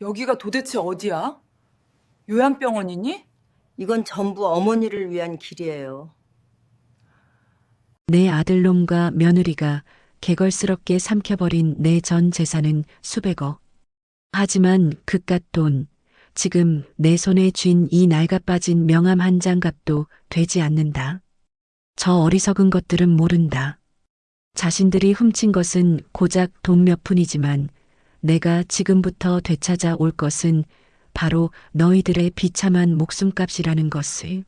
여기가 도대체 어디야? 요양병원이니? 이건 전부 어머니를 위한 길이에요. 내 아들놈과 며느리가 개걸스럽게 삼켜버린 내 전 재산은 수백억. 하지만 그깟 돈, 지금 내 손에 쥔 이 낡아빠진 명함 한 장 값도 되지 않는다. 저 어리석은 것들은 모른다. 자신들이 훔친 것은 고작 돈 몇 푼이지만 내가 지금부터 되찾아 올 것은 바로 너희들의 비참한 목숨값이라는 것을.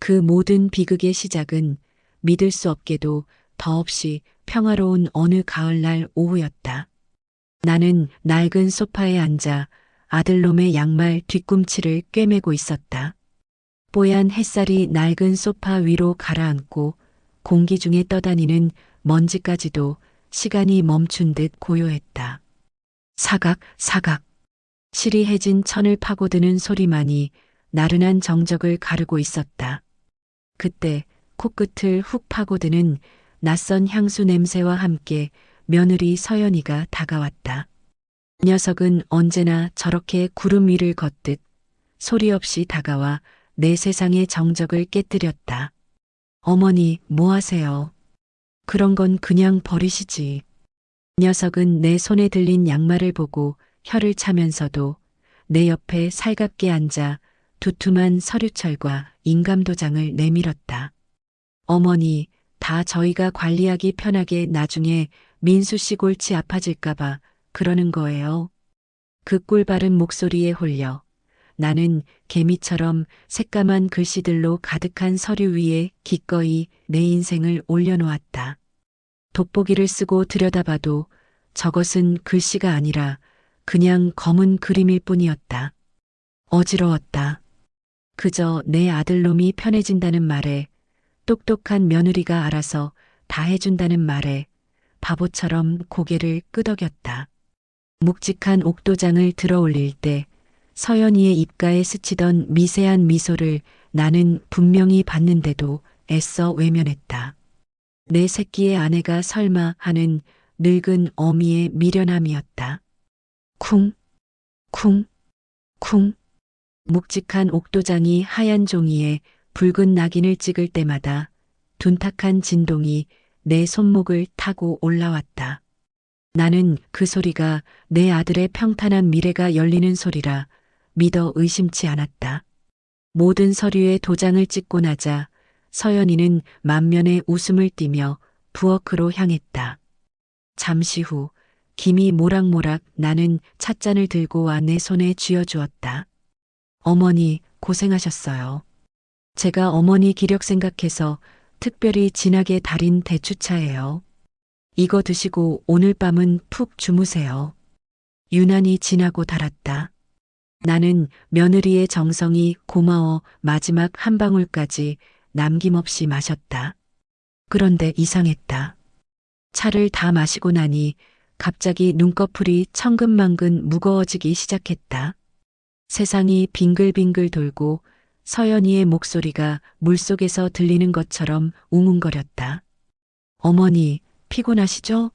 그 모든 비극의 시작은 믿을 수 없게도 더없이 평화로운 어느 가을날 오후였다. 나는 낡은 소파에 앉아 아들놈의 양말 뒤꿈치를 꿰매고 있었다. 뽀얀 햇살이 낡은 소파 위로 가라앉고 공기 중에 떠다니는 먼지까지도 시간이 멈춘 듯 고요했다. 사각, 사각. 시리해진 천을 파고드는 소리만이 나른한 정적을 가르고 있었다. 그때 코끝을 훅 파고드는 낯선 향수 냄새와 함께 며느리 서연이가 다가왔다. 녀석은 언제나 저렇게 구름 위를 걷듯 소리 없이 다가와 내 세상의 정적을 깨뜨렸다. 어머니, 뭐 하세요? 그런 건 그냥 버리시지. 녀석은 내 손에 들린 양말을 보고 혀를 차면서도 내 옆에 살갑게 앉아 두툼한 서류철과 인감도장을 내밀었다. 어머니, 다 저희가 관리하기 편하게 나중에 민수 씨 골치 아파질까봐 그러는 거예요. 그 꿀바른 목소리에 홀려 나는 개미처럼 새까만 글씨들로 가득한 서류 위에 기꺼이 내 인생을 올려놓았다. 돋보기를 쓰고 들여다봐도 저것은 글씨가 아니라 그냥 검은 그림일 뿐이었다. 어지러웠다. 그저 내 아들놈이 편해진다는 말에, 똑똑한 며느리가 알아서 다 해준다는 말에 바보처럼 고개를 끄덕였다. 묵직한 옥도장을 들어 올릴 때 서연이의 입가에 스치던 미세한 미소를 나는 분명히 봤는데도 애써 외면했다. 내 새끼의 아내가 설마 하는 늙은 어미의 미련함이었다. 쿵, 쿵, 쿵. 묵직한 옥도장이 하얀 종이에 붉은 낙인을 찍을 때마다 둔탁한 진동이 내 손목을 타고 올라왔다. 나는 그 소리가 내 아들의 평탄한 미래가 열리는 소리라 믿어 의심치 않았다. 모든 서류에 도장을 찍고 나자 서연이는 만면에 웃음을 띠며 부엌으로 향했다. 잠시 후 김이 모락모락 나는 찻잔을 들고 와 내 손에 쥐어주었다. 어머니, 고생하셨어요. 제가 어머니 기력 생각해서 특별히 진하게 달인 대추차예요. 이거 드시고 오늘 밤은 푹 주무세요. 유난히 진하고 달았다. 나는 며느리의 정성이 고마워 마지막 한 방울까지 남김없이 마셨다. 그런데 이상했다. 차를 다 마시고 나니 갑자기 눈꺼풀이 천근만근 무거워지기 시작했다. 세상이 빙글빙글 돌고 서연이의 목소리가 물속에서 들리는 것처럼 웅웅거렸다. 어머니, 피곤하시죠?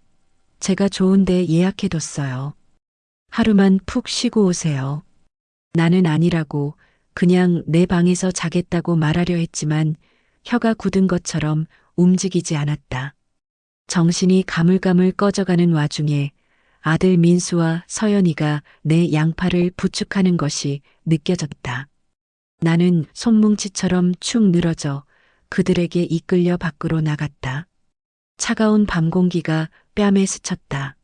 제가 좋은데 예약해뒀어요. 하루만 푹 쉬고 오세요. 나는 아니라고 그냥 내 방에서 자겠다고 말하려 했지만 혀가 굳은 것처럼 움직이지 않았다. 정신이 가물가물 꺼져가는 와중에 아들 민수와 서연이가 내 양팔을 부축하는 것이 느껴졌다. 나는 손뭉치처럼 축 늘어져 그들에게 이끌려 밖으로 나갔다. 차가운 밤 공기가 뺨에 스쳤다.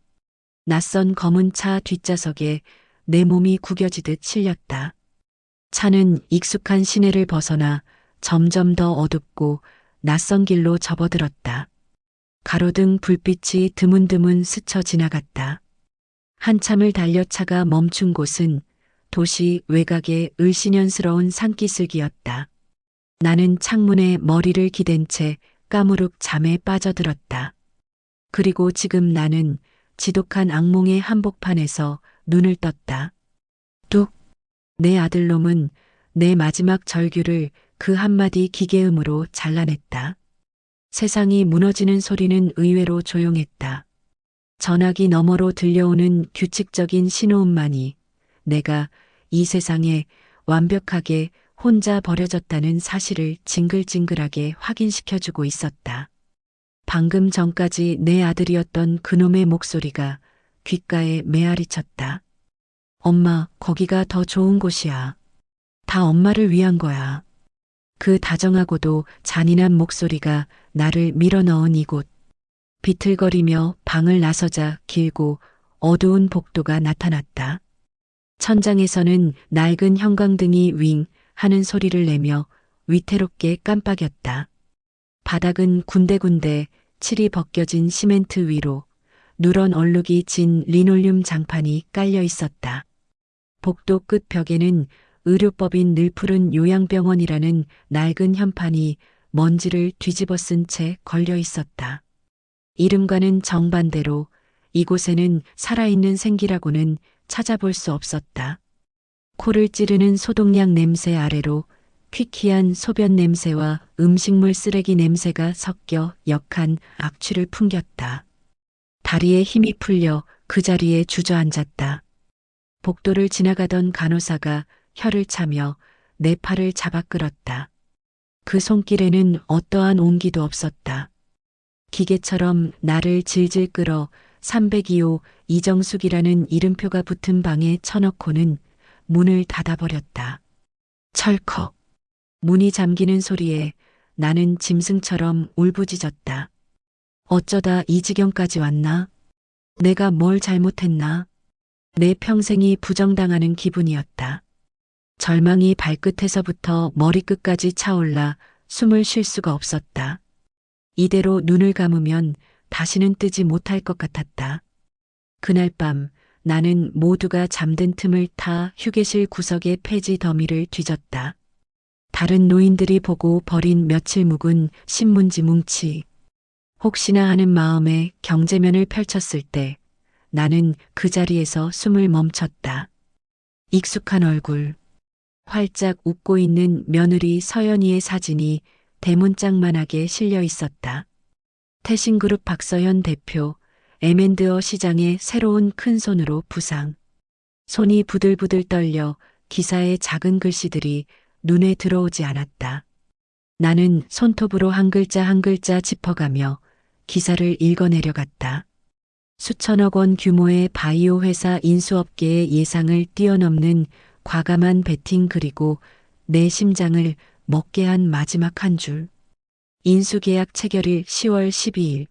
낯선 검은 차 뒷좌석에 내 몸이 구겨지듯 실렸다. 차는 익숙한 시내를 벗어나 점점 더 어둡고 낯선 길로 접어들었다. 가로등 불빛이 드문드문 스쳐 지나갔다. 한참을 달려 차가 멈춘 곳은 도시 외곽의 을씨년스러운 산기슭이었다. 나는 창문에 머리를 기댄 채 까무룩 잠에 빠져들었다. 그리고 지금 나는 지독한 악몽의 한복판에서 눈을 떴다. 뚝! 내 아들놈은 내 마지막 절규를 그 한마디 기계음으로 잘라냈다. 세상이 무너지는 소리는 의외로 조용했다. 전화기 너머로 들려오는 규칙적인 신호음만이 내가 이 세상에 완벽하게 혼자 버려졌다는 사실을 징글징글하게 확인시켜주고 있었다. 방금 전까지 내 아들이었던 그놈의 목소리가 귓가에 메아리 쳤다. 엄마, 거기가 더 좋은 곳이야. 다 엄마를 위한 거야. 그 다정하고도 잔인한 목소리가 나를 밀어넣은 이곳. 비틀거리며 방을 나서자 길고 어두운 복도가 나타났다. 천장에서는 낡은 형광등이 윙 하는 소리를 내며 위태롭게 깜빡였다. 바닥은 군데군데 칠이 벗겨진 시멘트 위로 누런 얼룩이 진 리놀륨 장판이 깔려 있었다. 복도 끝 벽에는 의료법인 늘푸른 요양병원이라는 낡은 현판이 먼지를 뒤집어 쓴 채 걸려 있었다. 이름과는 정반대로 이곳에는 살아있는 생기라고는 찾아볼 수 없었다. 코를 찌르는 소독약 냄새 아래로 퀴퀴한 소변 냄새와 음식물 쓰레기 냄새가 섞여 역한 악취를 풍겼다. 다리에 힘이 풀려 그 자리에 주저앉았다. 복도를 지나가던 간호사가 혀를 차며 내 팔을 잡아 끌었다. 그 손길에는 어떠한 온기도 없었다. 기계처럼 나를 질질 끌어 302호 이정숙이라는 이름표가 붙은 방에 쳐넣고는 문을 닫아버렸다. 철컥. 문이 잠기는 소리에 나는 짐승처럼 울부짖었다. 어쩌다 이 지경까지 왔나? 내가 뭘 잘못했나? 내 평생이 부정당하는 기분이었다. 절망이 발끝에서부터 머리끝까지 차올라 숨을 쉴 수가 없었다. 이대로 눈을 감으면 다시는 뜨지 못할 것 같았다. 그날 밤 나는 모두가 잠든 틈을 타 휴게실 구석의 폐지 더미를 뒤졌다. 다른 노인들이 보고 버린 며칠 묵은 신문지 뭉치. 혹시나 하는 마음에 경제면을 펼쳤을 때 나는 그 자리에서 숨을 멈췄다. 익숙한 얼굴. 활짝 웃고 있는 며느리 서연이의 사진이 대문짝만하게 실려 있었다. 태신그룹 박서현 대표, M&어 시장의 새로운 큰손으로 부상. 손이 부들부들 떨려 기사의 작은 글씨들이 눈에 들어오지 않았다. 나는 손톱으로 한 글자 한 글자 짚어가며 기사를 읽어내려갔다. 수천억 원 규모의 바이오 회사 인수업계의 예상을 뛰어넘는 과감한 베팅 그리고 내 심장을 먹게 한 마지막 한 줄. 인수계약 체결일 10월 12일.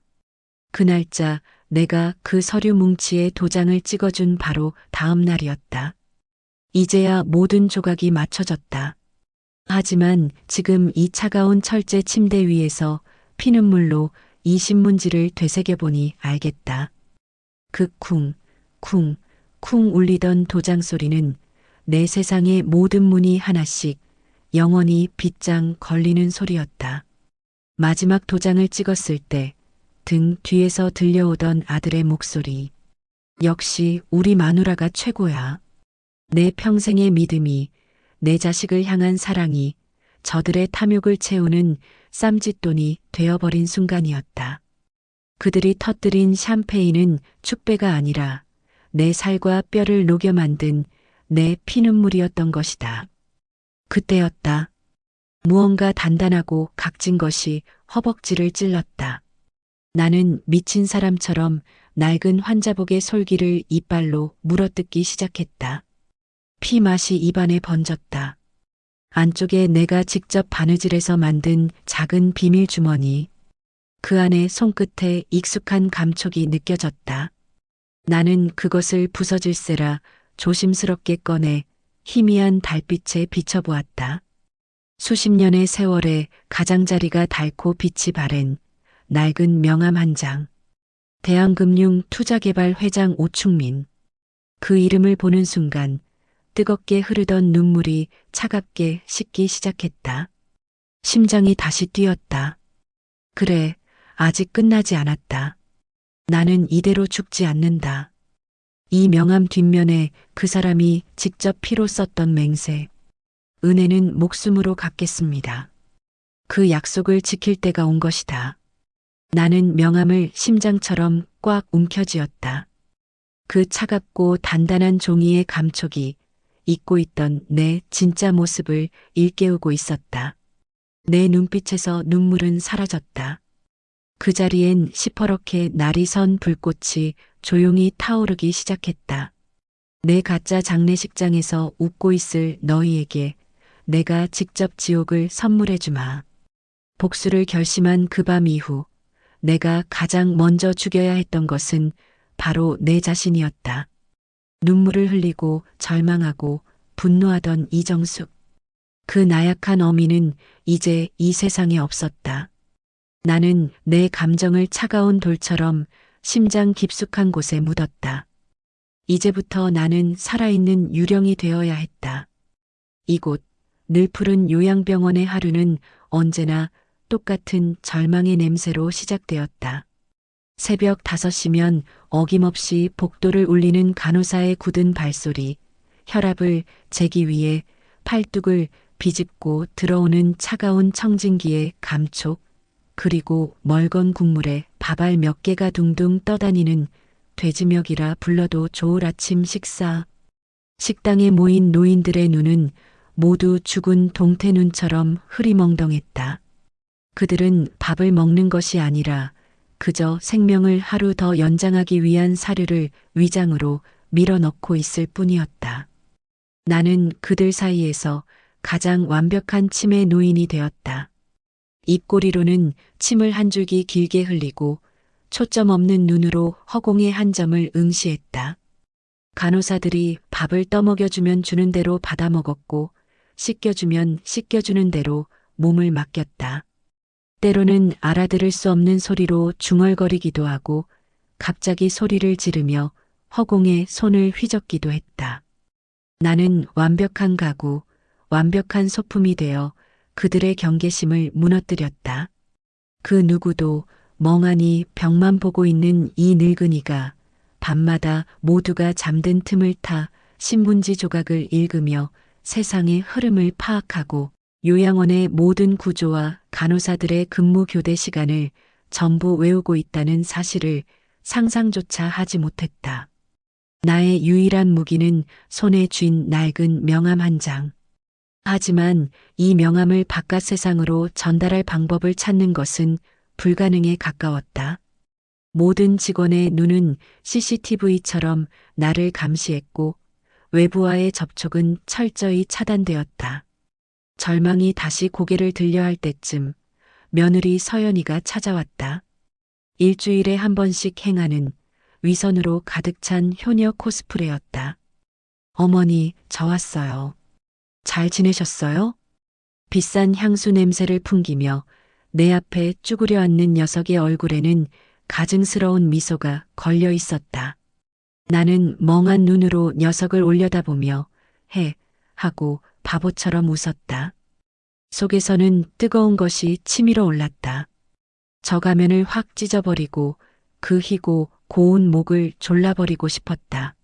그 날짜 내가 그 서류 뭉치에 도장을 찍어준 바로 다음 날이었다. 이제야 모든 조각이 맞춰졌다. 하지만 지금 이 차가운 철제 침대 위에서 피눈물로 이 신문지를 되새겨보니 알겠다. 그 쿵, 쿵, 쿵 울리던 도장 소리는 내 세상의 모든 문이 하나씩 영원히 빗장 걸리는 소리였다. 마지막 도장을 찍었을 때 등 뒤에서 들려오던 아들의 목소리. 역시 우리 마누라가 최고야. 내 평생의 믿음이, 내 자식을 향한 사랑이 저들의 탐욕을 채우는 쌈짓돈이 되어버린 순간이었다. 그들이 터뜨린 샴페인은 축배가 아니라 내 살과 뼈를 녹여 만든 내 피눈물이었던 것이다. 그때였다. 무언가 단단하고 각진 것이 허벅지를 찔렀다. 나는 미친 사람처럼 낡은 환자복의 솔기를 이빨로 물어뜯기 시작했다. 피 맛이 입안에 번졌다. 안쪽에 내가 직접 바느질해서 만든 작은 비밀 주머니. 그 안에 손끝에 익숙한 감촉이 느껴졌다. 나는 그것을 부서질세라 조심스럽게 꺼내 희미한 달빛에 비춰보았다. 수십 년의 세월에 가장자리가 닳고 빛이 바랜 낡은 명함 한 장. 대한금융투자개발회장 오충민. 그 이름을 보는 순간 뜨겁게 흐르던 눈물이 차갑게 식기 시작했다. 심장이 다시 뛰었다. 그래, 아직 끝나지 않았다. 나는 이대로 죽지 않는다. 이 명함 뒷면에 그 사람이 직접 피로 썼던 맹세. 은혜는 목숨으로 갚겠습니다. 그 약속을 지킬 때가 온 것이다. 나는 명함을 심장처럼 꽉 움켜쥐었다. 그 차갑고 단단한 종이의 감촉이 잊고 있던 내 진짜 모습을 일깨우고 있었다. 내 눈빛에서 눈물은 사라졌다. 그 자리엔 시퍼렇게 날이 선 불꽃이 조용히 타오르기 시작했다. 내 가짜 장례식장에서 웃고 있을 너희에게 내가 직접 지옥을 선물해 주마. 복수를 결심한 그 밤 이후 내가 가장 먼저 죽여야 했던 것은 바로 내 자신이었다. 눈물을 흘리고 절망하고 분노하던 이정숙. 그 나약한 어미는 이제 이 세상에 없었다. 나는 내 감정을 차가운 돌처럼 심장 깊숙한 곳에 묻었다. 이제부터 나는 살아있는 유령이 되어야 했다. 이곳 늘푸른 요양병원의 하루는 언제나 똑같은 절망의 냄새로 시작되었다. 새벽 5시면 어김없이 복도를 울리는 간호사의 굳은 발소리, 혈압을 재기 위해 팔뚝을 비집고 들어오는 차가운 청진기의 감촉, 그리고 멀건 국물에 밥알 몇 개가 둥둥 떠다니는 돼지멱이라 불러도 좋을 아침 식사. 식당에 모인 노인들의 눈은 모두 죽은 동태 눈처럼 흐리멍덩했다. 그들은 밥을 먹는 것이 아니라 그저 생명을 하루 더 연장하기 위한 사료를 위장으로 밀어넣고 있을 뿐이었다. 나는 그들 사이에서 가장 완벽한 치매 노인이 되었다. 입꼬리로는 침을 한 줄기 길게 흘리고 초점 없는 눈으로 허공의 한 점을 응시했다. 간호사들이 밥을 떠먹여주면 주는 대로 받아 먹었고 씻겨주면 씻겨주는 대로 몸을 맡겼다. 때로는 알아들을 수 없는 소리로 중얼거리기도 하고 갑자기 소리를 지르며 허공에 손을 휘젓기도 했다. 나는 완벽한 가구, 완벽한 소품이 되어 그들의 경계심을 무너뜨렸다. 그 누구도 멍하니 벽만 보고 있는 이 늙은이가 밤마다 모두가 잠든 틈을 타 신문지 조각을 읽으며 세상의 흐름을 파악하고 요양원의 모든 구조와 간호사들의 근무 교대 시간을 전부 외우고 있다는 사실을 상상조차 하지 못했다. 나의 유일한 무기는 손에 쥔 낡은 명함 한 장. 하지만 이 명함을 바깥 세상으로 전달할 방법을 찾는 것은 불가능에 가까웠다. 모든 직원의 눈은 CCTV처럼 나를 감시했고 외부와의 접촉은 철저히 차단되었다. 절망이 다시 고개를 들려 할 때쯤 며느리 서연이가 찾아왔다. 일주일에 한 번씩 행하는 위선으로 가득 찬 효녀 코스프레였다. 어머니, 저 왔어요. 잘 지내셨어요? 비싼 향수 냄새를 풍기며 내 앞에 쭈그려 앉는 녀석의 얼굴에는 가증스러운 미소가 걸려 있었다. 나는 멍한 눈으로 녀석을 올려다보며 해 하고 바보처럼 웃었다. 속에서는 뜨거운 것이 치밀어 올랐다. 저 가면을 확 찢어버리고 그 희고 고운 목을 졸라버리고 싶었다.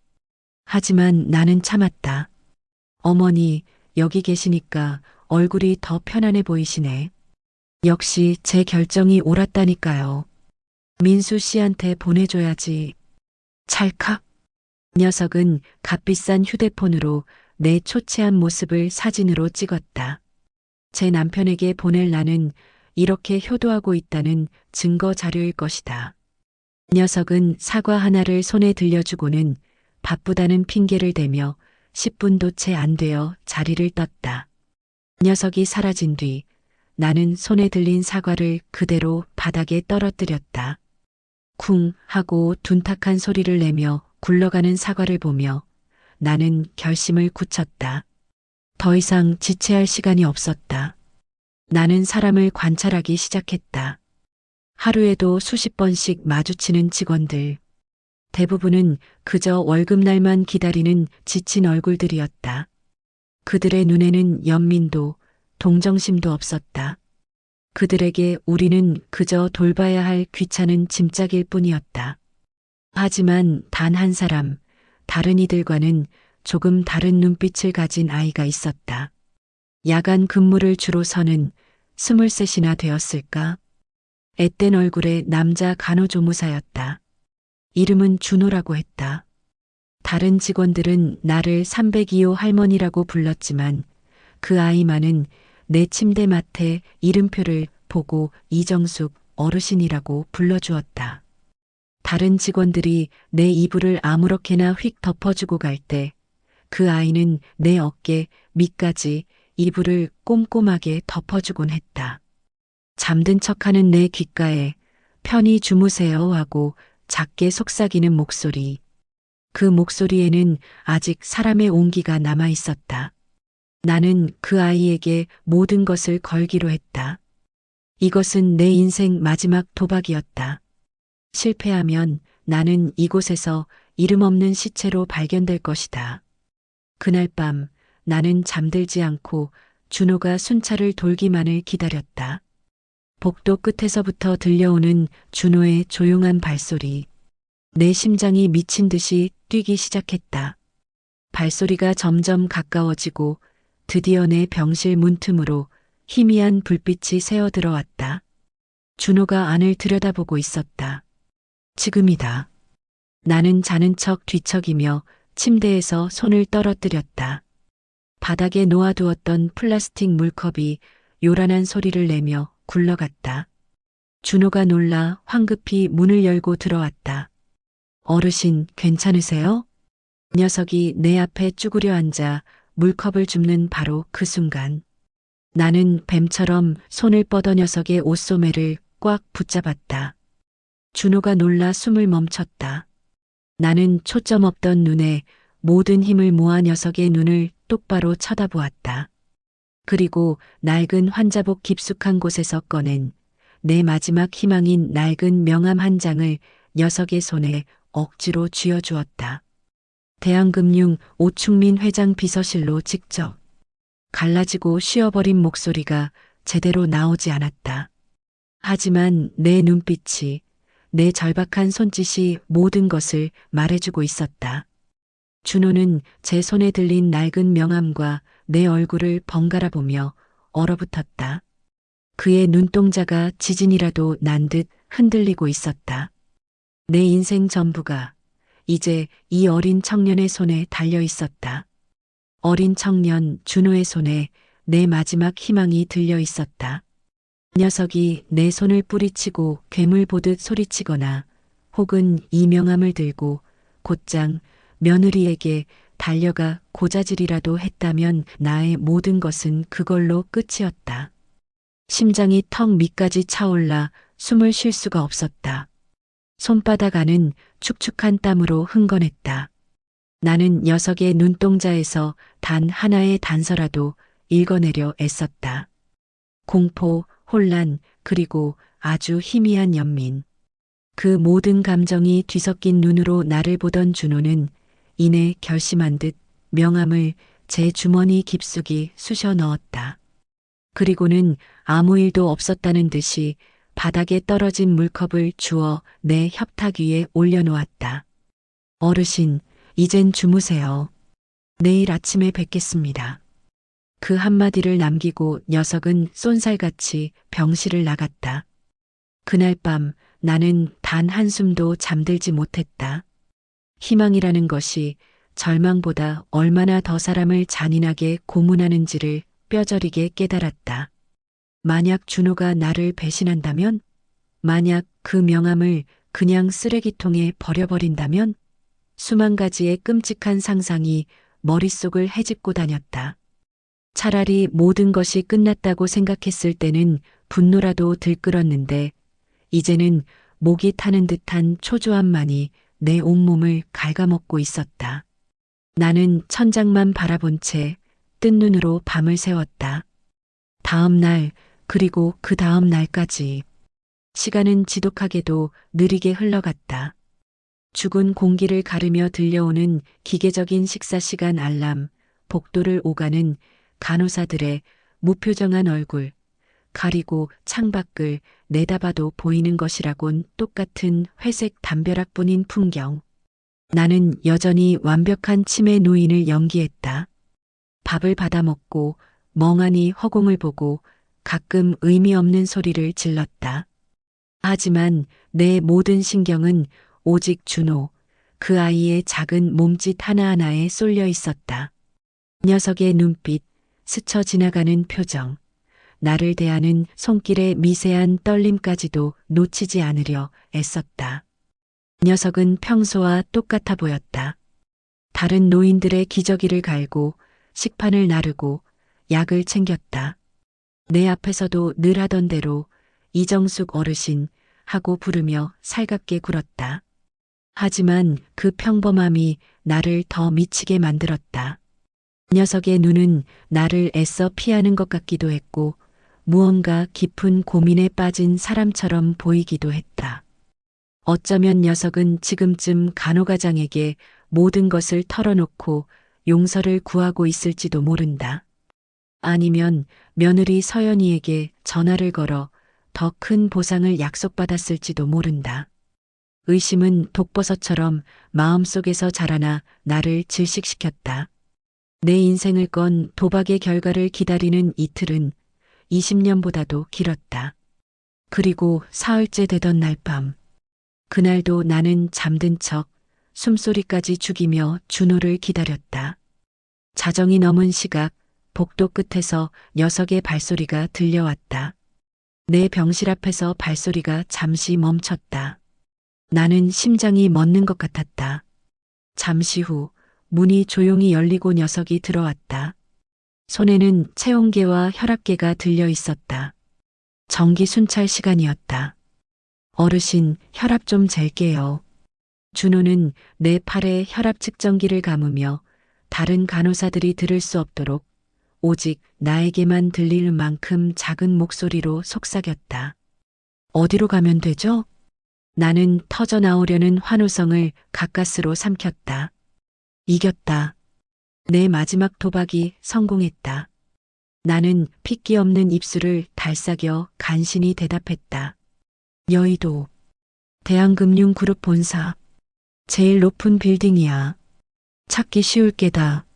하지만 나는 참았다. 어머니, 여기 계시니까 얼굴이 더 편안해 보이시네. 역시 제 결정이 옳았다니까요. 민수 씨한테 보내줘야지. 찰칵. 녀석은 값비싼 휴대폰으로 내 초췌한 모습을 사진으로 찍었다. 제 남편에게 보낼 나는 이렇게 효도하고 있다는 증거 자료일 것이다. 녀석은 사과 하나를 손에 들려주고는 바쁘다는 핑계를 대며 10분도 채 안 되어 자리를 떴다. 녀석이 사라진 뒤 나는 손에 들린 사과를 그대로 바닥에 떨어뜨렸다. 쿵 하고 둔탁한 소리를 내며 굴러가는 사과를 보며 나는 결심을 굳혔다. 더 이상 지체할 시간이 없었다. 나는 사람을 관찰하기 시작했다. 하루에도 수십 번씩 마주치는 직원들. 대부분은 그저 월급날만 기다리는 지친 얼굴들이었다. 그들의 눈에는 연민도 동정심도 없었다. 그들에게 우리는 그저 돌봐야 할 귀찮은 짐짝일 뿐이었다. 하지만 단 한 사람, 다른 이들과는 조금 다른 눈빛을 가진 아이가 있었다. 야간 근무를 주로 서는 23이나 되었을까? 앳된 얼굴의 남자 간호조무사였다. 이름은 준호라고 했다. 다른 직원들은 나를 302호 할머니라고 불렀지만 그 아이만은 내 침대 맡에 이름표를 보고 이정숙 어르신이라고 불러주었다. 다른 직원들이 내 이불을 아무렇게나 휙 덮어주고 갈 때 그 아이는 내 어깨 밑까지 이불을 꼼꼼하게 덮어주곤 했다. 잠든 척하는 내 귓가에 편히 주무세요 하고 작게 속삭이는 목소리. 그 목소리에는 아직 사람의 온기가 남아 있었다. 나는 그 아이에게 모든 것을 걸기로 했다. 이것은 내 인생 마지막 도박이었다. 실패하면 나는 이곳에서 이름 없는 시체로 발견될 것이다. 그날 밤 나는 잠들지 않고 준호가 순찰을 돌기만을 기다렸다. 복도 끝에서부터 들려오는 준호의 조용한 발소리. 내 심장이 미친 듯이 뛰기 시작했다. 발소리가 점점 가까워지고 드디어 내 병실 문틈으로 희미한 불빛이 새어 들어왔다. 준호가 안을 들여다보고 있었다. 지금이다. 나는 자는 척 뒤척이며 침대에서 손을 떨어뜨렸다. 바닥에 놓아두었던 플라스틱 물컵이 요란한 소리를 내며 굴러갔다. 준호가 놀라 황급히 문을 열고 들어왔다. 어르신, 괜찮으세요? 녀석이 내 앞에 쭈그려 앉아 물컵을 줍는 바로 그 순간 나는 뱀처럼 손을 뻗어 녀석의 옷소매를 꽉 붙잡았다. 준호가 놀라 숨을 멈췄다. 나는 초점 없던 눈에 모든 힘을 모아 녀석의 눈을 똑바로 쳐다보았다. 그리고 낡은 환자복 깊숙한 곳에서 꺼낸 내 마지막 희망인 낡은 명함 한 장을 녀석의 손에 억지로 쥐어주었다. 대한금융 오충민 회장 비서실로 직접. 갈라지고 쉬어버린 목소리가 제대로 나오지 않았다. 하지만 내 눈빛이, 내 절박한 손짓이 모든 것을 말해주고 있었다. 준호는 제 손에 들린 낡은 명함과 내 얼굴을 번갈아 보며 얼어붙었다. 그의 눈동자가 지진이라도 난 듯 흔들리고 있었다. 내 인생 전부가 이제 이 어린 청년의 손에 달려 있었다. 어린 청년 준호의 손에 내 마지막 희망이 들려 있었다. 녀석이 내 손을 뿌리치고 괴물 보듯 소리치거나 혹은 이 명함을 들고 곧장 며느리에게 달려가 고자질이라도 했다면 나의 모든 것은 그걸로 끝이었다. 심장이 턱 밑까지 차올라 숨을 쉴 수가 없었다. 손바닥 안은 축축한 땀으로 흥건했다. 나는 녀석의 눈동자에서 단 하나의 단서라도 읽어내려 애썼다. 공포, 혼란, 그리고 아주 희미한 연민. 그 모든 감정이 뒤섞인 눈으로 나를 보던 준호는 이내 결심한 듯 명함을 제 주머니 깊숙이 쑤셔 넣었다. 그리고는 아무 일도 없었다는 듯이 바닥에 떨어진 물컵을 주워 내 협탁 위에 올려놓았다. 어르신, 이젠 주무세요. 내일 아침에 뵙겠습니다. 그 한마디를 남기고 녀석은 쏜살같이 병실을 나갔다. 그날 밤 나는 단 한숨도 잠들지 못했다. 희망이라는 것이 절망보다 얼마나 더 사람을 잔인하게 고문하는지를 뼈저리게 깨달았다. 만약 준호가 나를 배신한다면? 만약 그 명함을 그냥 쓰레기통에 버려버린다면? 수만 가지의 끔찍한 상상이 머릿속을 헤집고 다녔다. 차라리 모든 것이 끝났다고 생각했을 때는 분노라도 들끓었는데 이제는 목이 타는 듯한 초조함만이 내 온몸을 갉아먹고 있었다. 나는 천장만 바라본 채 뜬 눈으로 밤을 새웠다. 다음 날, 그리고 그 다음 날까지. 시간은 지독하게도 느리게 흘러갔다. 죽은 공기를 가르며 들려오는 기계적인 식사 시간 알람, 복도를 오가는 간호사들의 무표정한 얼굴, 가리고 창밖을 내다봐도 보이는 것이라곤 똑같은 회색 담벼락뿐인 풍경. 나는 여전히 완벽한 치매 노인을 연기했다. 밥을 받아먹고 멍하니 허공을 보고 가끔 의미 없는 소리를 질렀다. 하지만 내 모든 신경은 오직 준호, 그 아이의 작은 몸짓 하나하나에 쏠려 있었다. 녀석의 눈빛, 스쳐 지나가는 표정, 나를 대하는 손길의 미세한 떨림까지도 놓치지 않으려 애썼다. 녀석은 평소와 똑같아 보였다. 다른 노인들의 기저귀를 갈고 식판을 나르고 약을 챙겼다. 내 앞에서도 늘 하던 대로 이정숙 어르신 하고 부르며 살갑게 굴었다. 하지만 그 평범함이 나를 더 미치게 만들었다. 녀석의 눈은 나를 애써 피하는 것 같기도 했고 무언가 깊은 고민에 빠진 사람처럼 보이기도 했다. 어쩌면 녀석은 지금쯤 간호가장에게 모든 것을 털어놓고 용서를 구하고 있을지도 모른다. 아니면 며느리 서연이에게 전화를 걸어 더 큰 보상을 약속받았을지도 모른다. 의심은 독버섯처럼 마음속에서 자라나 나를 질식시켰다. 내 인생을 건 도박의 결과를 기다리는 이틀은 20년보다도 길었다. 그리고 사흘째 되던 날 밤. 그날도 나는 잠든 척 숨소리까지 죽이며 준호를 기다렸다. 자정이 넘은 시각 복도 끝에서 녀석의 발소리가 들려왔다. 내 병실 앞에서 발소리가 잠시 멈췄다. 나는 심장이 멎는 것 같았다. 잠시 후 문이 조용히 열리고 녀석이 들어왔다. 손에는 체온계와 혈압계가 들려 있었다. 정기 순찰 시간이었다. 어르신, 혈압 좀 잴게요. 준호는 내 팔에 혈압 측정기를 감으며 다른 간호사들이 들을 수 없도록 오직 나에게만 들릴 만큼 작은 목소리로 속삭였다. 어디로 가면 되죠? 나는 터져나오려는 환호성을 가까스로 삼켰다. 이겼다. 내 마지막 도박이 성공했다. 나는 핏기 없는 입술을 달싹여 간신히 대답했다. 여의도 대한금융그룹 본사. 제일 높은 빌딩이야. 찾기 쉬울 게다.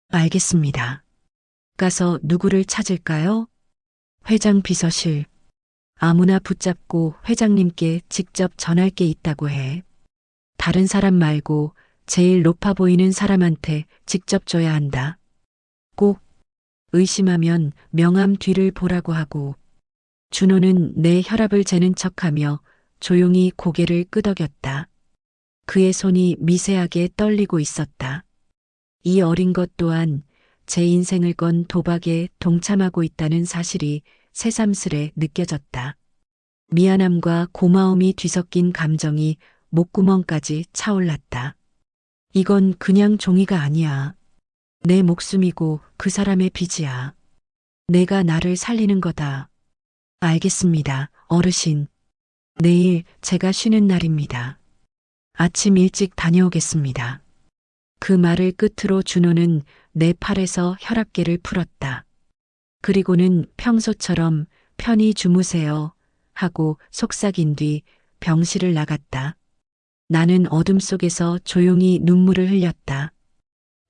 알겠습니다. 가서 누구를 찾을까요? 회장 비서실. 아무나 붙잡고 회장님께 직접 전할 게 있다고 해. 다른 사람 말고 제일 높아 보이는 사람한테 직접 줘야 한다. 꼭 의심하면 명함 뒤를 보라고 하고. 준호는 내 혈압을 재는 척하며 조용히 고개를 끄덕였다. 그의 손이 미세하게 떨리고 있었다. 이 어린 것 또한 제 인생을 건 도박에 동참하고 있다는 사실이 새삼스레 느껴졌다. 미안함과 고마움이 뒤섞인 감정이 목구멍까지 차올랐다. 이건 그냥 종이가 아니야. 내 목숨이고 그 사람의 빚이야. 내가 나를 살리는 거다. 알겠습니다, 어르신. 내일 제가 쉬는 날입니다. 아침 일찍 다녀오겠습니다. 그 말을 끝으로 준호는 내 팔에서 혈압계를 풀었다. 그리고는 평소처럼 편히 주무세요 하고 속삭인 뒤 병실을 나갔다. 나는 어둠 속에서 조용히 눈물을 흘렸다.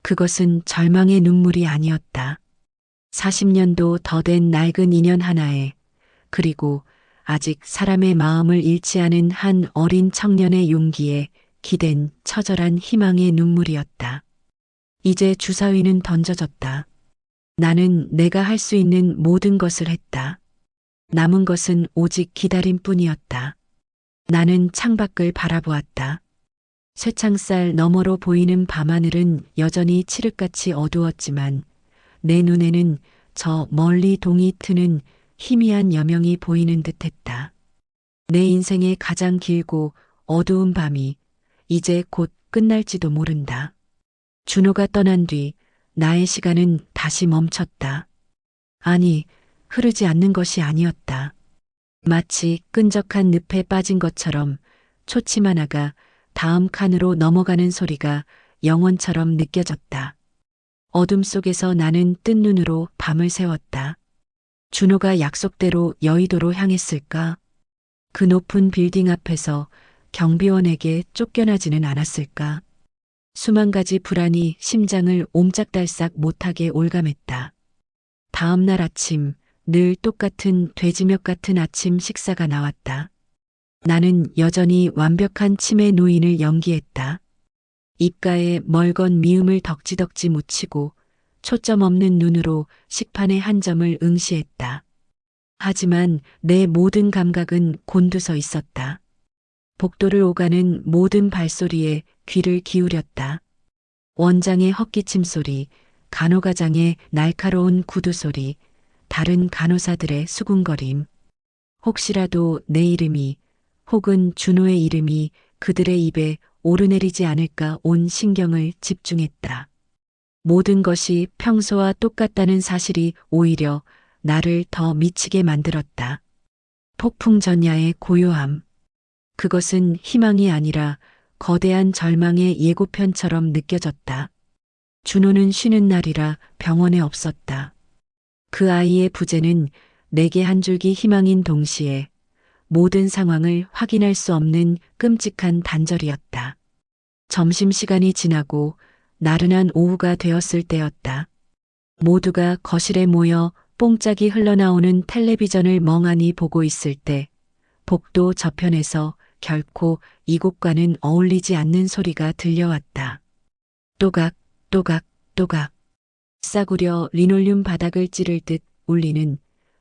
그것은 절망의 눈물이 아니었다. 40년도 더 된 낡은 인연 하나에, 그리고 아직 사람의 마음을 잃지 않은 한 어린 청년의 용기에 기댄 처절한 희망의 눈물이었다. 이제 주사위는 던져졌다. 나는 내가 할 수 있는 모든 것을 했다. 남은 것은 오직 기다림뿐이었다. 나는 창밖을 바라보았다. 쇠창살 너머로 보이는 밤하늘은 여전히 칠흑같이 어두웠지만 내 눈에는 저 멀리 동이 트는 희미한 여명이 보이는 듯했다. 내 인생의 가장 길고 어두운 밤이 이제 곧 끝날지도 모른다. 준호가 떠난 뒤 나의 시간은 다시 멈췄다. 아니, 흐르지 않는 것이 아니었다. 마치 끈적한 늪에 빠진 것처럼 초침 하나가 다음 칸으로 넘어가는 소리가 영원처럼 느껴졌다. 어둠 속에서 나는 뜬 눈으로 밤을 새웠다. 준호가 약속대로 여의도로 향했을까? 그 높은 빌딩 앞에서 경비원에게 쫓겨나지는 않았을까? 수만 가지 불안이 심장을 옴짝달싹 못하게 올감했다. 다음 날 아침, 늘 똑같은 돼지멱 같은 아침 식사가 나왔다. 나는 여전히 완벽한 치매 노인을 연기했다. 입가에 멀건 미음을 덕지덕지 묻히고 초점 없는 눈으로 식판의 한 점을 응시했다. 하지만 내 모든 감각은 곤두서 있었다. 복도를 오가는 모든 발소리에 귀를 기울였다. 원장의 헛기침 소리, 간호가장의 날카로운 구두 소리, 다른 간호사들의 수군거림. 혹시라도 내 이름이 혹은 준호의 이름이 그들의 입에 오르내리지 않을까 온 신경을 집중했다. 모든 것이 평소와 똑같다는 사실이 오히려 나를 더 미치게 만들었다. 폭풍 전야의 고요함. 그것은 희망이 아니라 거대한 절망의 예고편처럼 느껴졌다. 준호는 쉬는 날이라 병원에 없었다. 그 아이의 부재는 내게 한 줄기 희망인 동시에 모든 상황을 확인할 수 없는 끔찍한 단절이었다. 점심시간이 지나고 나른한 오후가 되었을 때였다. 모두가 거실에 모여 뽕짝이 흘러나오는 텔레비전을 멍하니 보고 있을 때 복도 저편에서 결코 이곳과는 어울리지 않는 소리가 들려왔다. 또각, 또각, 또각. 싸구려 리놀륨 바닥을 찌를 듯 울리는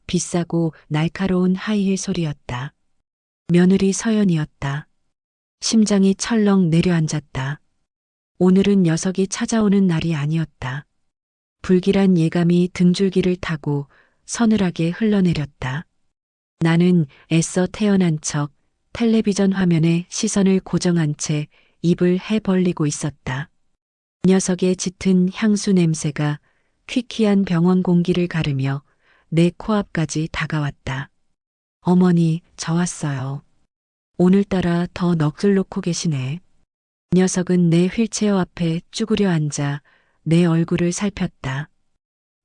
비싸고 날카로운 하이힐 소리였다. 며느리 서연이었다. 심장이 철렁 내려앉았다. 오늘은 녀석이 찾아오는 날이 아니었다. 불길한 예감이 등줄기를 타고 서늘하게 흘러내렸다. 나는 애써 태어난 척 텔레비전 화면에 시선을 고정한 채 입을 해 벌리고 있었다. 녀석의 짙은 향수 냄새가 퀴퀴한 병원 공기를 가르며 내 코앞까지 다가왔다. 어머니, 저 왔어요. 오늘따라 더 넋을 놓고 계시네. 녀석은 내 휠체어 앞에 쭈그려 앉아 내 얼굴을 살폈다.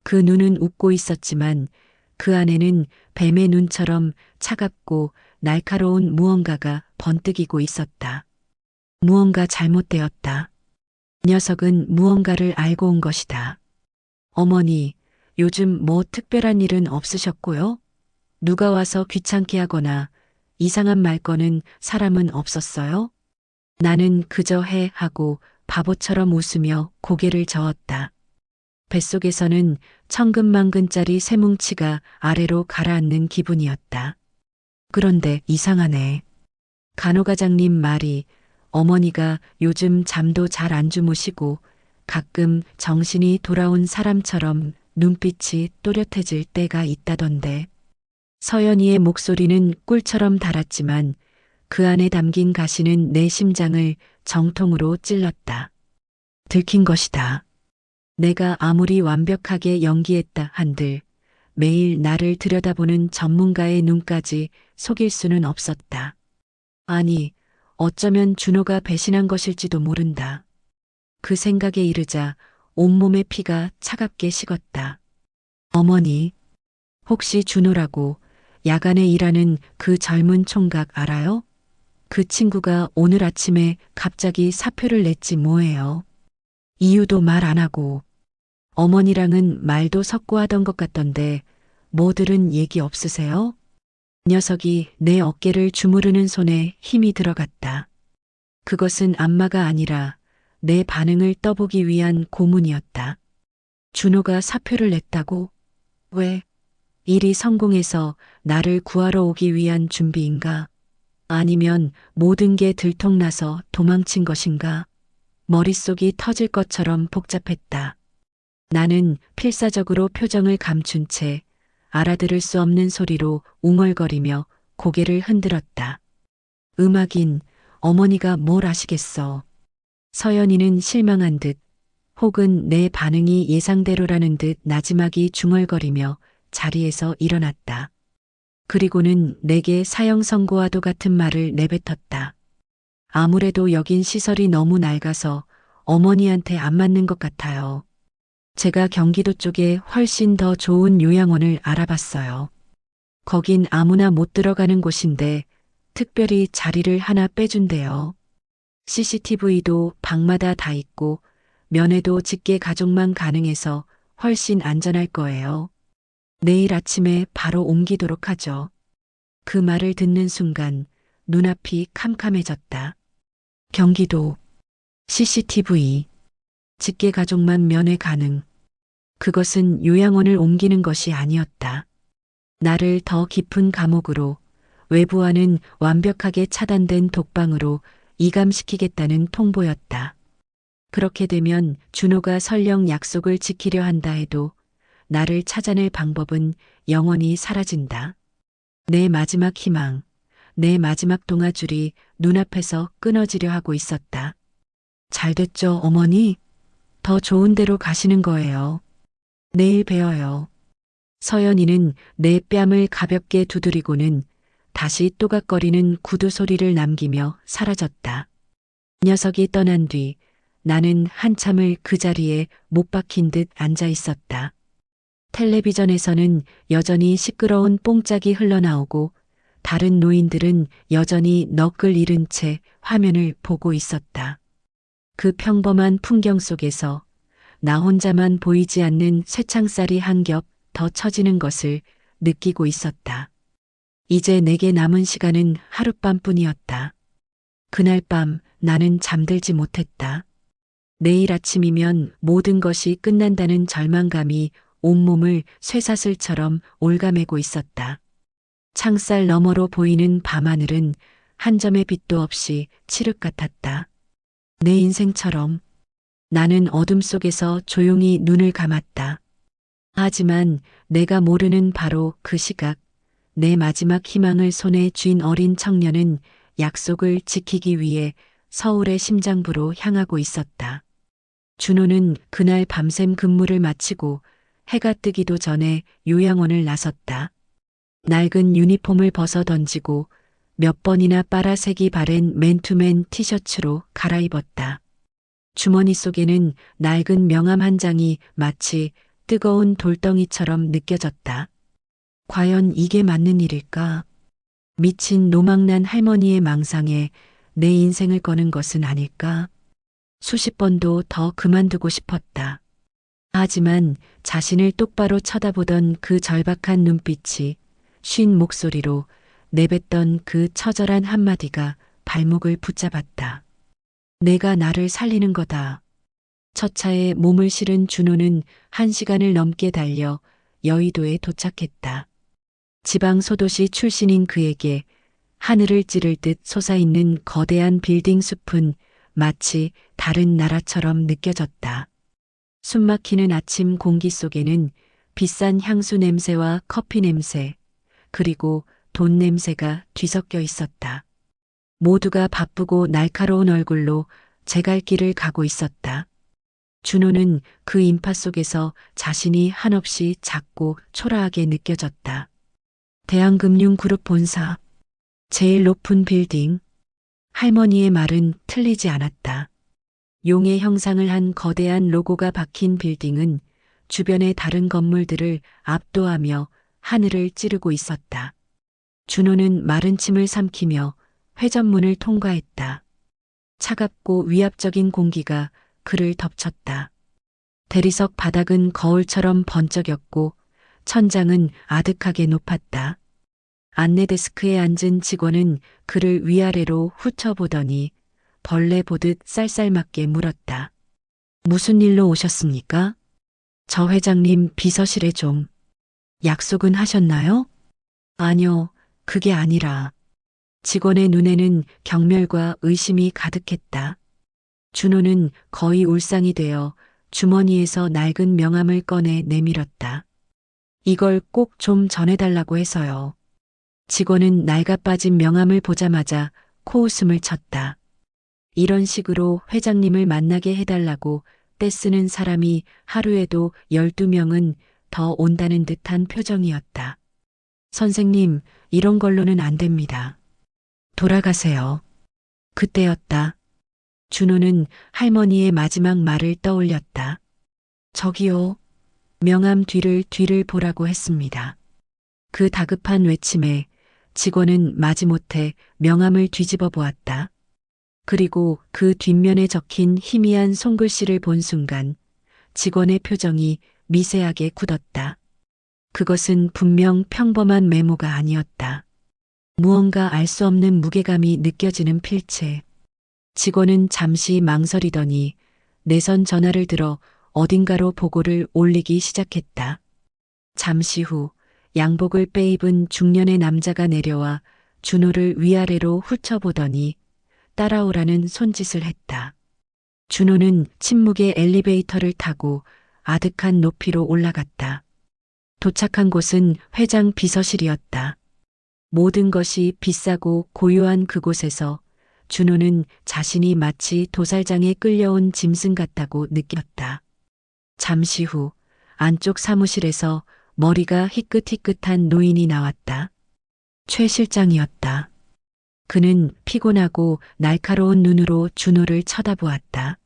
그 눈은 웃고 있었지만 그 안에는 뱀의 눈처럼 차갑고 날카로운 무언가가 번뜩이고 있었다. 무언가 잘못되었다. 녀석은 무언가를 알고 온 것이다. 어머니, 요즘 뭐 특별한 일은 없으셨고요? 누가 와서 귀찮게 하거나 이상한 말 거는 사람은 없었어요? 나는 그저 해 하고 바보처럼 웃으며 고개를 저었다. 뱃속에서는 천근만근짜리 쇠뭉치가 아래로 가라앉는 기분이었다. 그런데 이상하네. 간호가장님 말이 어머니가 요즘 잠도 잘 안 주무시고 가끔 정신이 돌아온 사람처럼 눈빛이 또렷해질 때가 있다던데. 서연이의 목소리는 꿀처럼 달았지만 그 안에 담긴 가시는 내 심장을 정통으로 찔렀다. 들킨 것이다. 내가 아무리 완벽하게 연기했다 한들 매일 나를 들여다보는 전문가의 눈까지 속일 수는 없었다. 아니, 어쩌면 준호가 배신한 것일지도 모른다. 그 생각에 이르자 온몸의 피가 차갑게 식었다. 어머니, 혹시 준호라고 야간에 일하는 그 젊은 총각 알아요? 그 친구가 오늘 아침에 갑자기 사표를 냈지 뭐예요. 이유도 말 안 하고 어머니랑은 말도 섞고 하던 것 같던데 뭐 들은 얘기 없으세요? 녀석이 내 어깨를 주무르는 손에 힘이 들어갔다. 그것은 안마가 아니라 내 반응을 떠보기 위한 고문이었다. 준호가 사표를 냈다고? 왜? 일이 성공해서 나를 구하러 오기 위한 준비인가? 아니면 모든 게 들통나서 도망친 것인가? 머릿속이 터질 것처럼 복잡했다. 나는 필사적으로 표정을 감춘 채 알아들을 수 없는 소리로 웅얼거리며 고개를 흔들었다. 음악인, 어머니가 뭘 아시겠어. 서연이는 실망한 듯 혹은 내 반응이 예상대로라는 듯 나지막이 중얼거리며 자리에서 일어났다. 그리고는 내게 사형 선고와도 같은 말을 내뱉었다. 아무래도 여긴 시설이 너무 낡아서 어머니한테 안 맞는 것 같아요. 제가 경기도 쪽에 훨씬 더 좋은 요양원을 알아봤어요. 거긴 아무나 못 들어가는 곳인데 특별히 자리를 하나 빼준대요. CCTV도 방마다 다 있고 면회도 직계 가족만 가능해서 훨씬 안전할 거예요. 내일 아침에 바로 옮기도록 하죠. 그 말을 듣는 순간 눈앞이 캄캄해졌다. 경기도. CCTV. 직계 가족만 면회 가능. 그것은 요양원을 옮기는 것이 아니었다. 나를 더 깊은 감옥으로, 외부와는 완벽하게 차단된 독방으로 이감시키겠다는 통보였다. 그렇게 되면 준호가 설령 약속을 지키려 한다 해도 나를 찾아낼 방법은 영원히 사라진다. 내 마지막 희망, 내 마지막 동아줄이 눈앞에서 끊어지려 하고 있었다. 잘 됐죠, 어머니? 더 좋은 데로 가시는 거예요. 내일 뵈어요. 서연이는 내 뺨을 가볍게 두드리고는 다시 또각거리는 구두 소리를 남기며 사라졌다. 녀석이 떠난 뒤 나는 한참을 그 자리에 못 박힌 듯 앉아 있었다. 텔레비전에서는 여전히 시끄러운 뽕짝이 흘러나오고 다른 노인들은 여전히 넋을 잃은 채 화면을 보고 있었다. 그 평범한 풍경 속에서 나 혼자만 보이지 않는 쇠창살이 한 겹 더 처지는 것을 느끼고 있었다. 이제 내게 남은 시간은 하룻밤뿐이었다. 그날 밤 나는 잠들지 못했다. 내일 아침이면 모든 것이 끝난다는 절망감이 온몸을 쇠사슬처럼 올가매고 있었다. 창살 너머로 보이는 밤하늘은 한 점의 빛도 없이 칠흑 같았다. 내 인생처럼. 나는 어둠 속에서 조용히 눈을 감았다. 하지만 내가 모르는 바로 그 시각, 내 마지막 희망을 손에 쥔 어린 청년은 약속을 지키기 위해 서울의 심장부로 향하고 있었다. 준호는 그날 밤샘 근무를 마치고 해가 뜨기도 전에 요양원을 나섰다. 낡은 유니폼을 벗어 던지고 몇 번이나 빨아색이 바랜 맨투맨 티셔츠로 갈아입었다. 주머니 속에는 낡은 명함 한 장이 마치 뜨거운 돌덩이처럼 느껴졌다. 과연 이게 맞는 일일까? 미친 노망난 할머니의 망상에 내 인생을 거는 것은 아닐까? 수십 번도 더 그만두고 싶었다. 하지만 자신을 똑바로 쳐다보던 그 절박한 눈빛이 쉰 목소리로 내뱉던 그 처절한 한마디가 발목을 붙잡았다. 내가 나를 살리는 거다. 첫 차에 몸을 실은 준호는 1시간을 넘게 달려 여의도에 도착했다. 지방 소도시 출신인 그에게 하늘을 찌를 듯 솟아있는 거대한 빌딩 숲은 마치 다른 나라처럼 느껴졌다. 숨막히는 아침 공기 속에는 비싼 향수 냄새와 커피 냄새, 그리고 돈 냄새가 뒤섞여 있었다. 모두가 바쁘고 날카로운 얼굴로 제 갈 길을 가고 있었다. 준호는 그 인파 속에서 자신이 한없이 작고 초라하게 느껴졌다. 대한금융그룹 본사, 제일 높은 빌딩. 할머니의 말은 틀리지 않았다. 용의 형상을 한 거대한 로고가 박힌 빌딩은 주변의 다른 건물들을 압도하며 하늘을 찌르고 있었다. 준호는 마른 침을 삼키며 회전문을 통과했다. 차갑고 위압적인 공기가 그를 덮쳤다. 대리석 바닥은 거울처럼 번쩍였고 천장은 아득하게 높았다. 안내 데스크에 앉은 직원은 그를 위아래로 훑어보더니 벌레 보듯 쌀쌀맞게 물었다. 무슨 일로 오셨습니까? 저 회장님 비서실에 좀. 약속은 하셨나요? 아니요, 그게 아니라. 직원의 눈에는 경멸과 의심이 가득했다. 준호는 거의 울상이 되어 주머니에서 낡은 명함을 꺼내 내밀었다. 이걸 꼭 좀 전해달라고 해서요. 직원은 낡아빠진 명함을 보자마자 코웃음을 쳤다. 이런 식으로 회장님을 만나게 해달라고 떼쓰는 사람이 하루에도 12명은 더 온다는 듯한 표정이었다. 선생님, 이런 걸로는 안 됩니다. 돌아가세요. 그때였다. 준호는 할머니의 마지막 말을 떠올렸다. 저기요. 명함 뒤를 보라고 했습니다. 그 다급한 외침에 직원은 마지못해 명함을 뒤집어 보았다. 그리고 그 뒷면에 적힌 희미한 손글씨를 본 순간 직원의 표정이 미세하게 굳었다. 그것은 분명 평범한 메모가 아니었다. 무언가 알 수 없는 무게감이 느껴지는 필체. 직원은 잠시 망설이더니 내선 전화를 들어 어딘가로 보고를 올리기 시작했다. 잠시 후 양복을 빼입은 중년의 남자가 내려와 준호를 위아래로 훑어보더니 따라오라는 손짓을 했다. 준호는 침묵의 엘리베이터를 타고 아득한 높이로 올라갔다. 도착한 곳은 회장 비서실이었다. 모든 것이 비싸고 고요한 그곳에서 준호는 자신이 마치 도살장에 끌려온 짐승 같다고 느꼈다. 잠시 후 안쪽 사무실에서 머리가 희끗희끗한 노인이 나왔다. 최 실장이었다. 그는 피곤하고 날카로운 눈으로 준호를 쳐다보았다.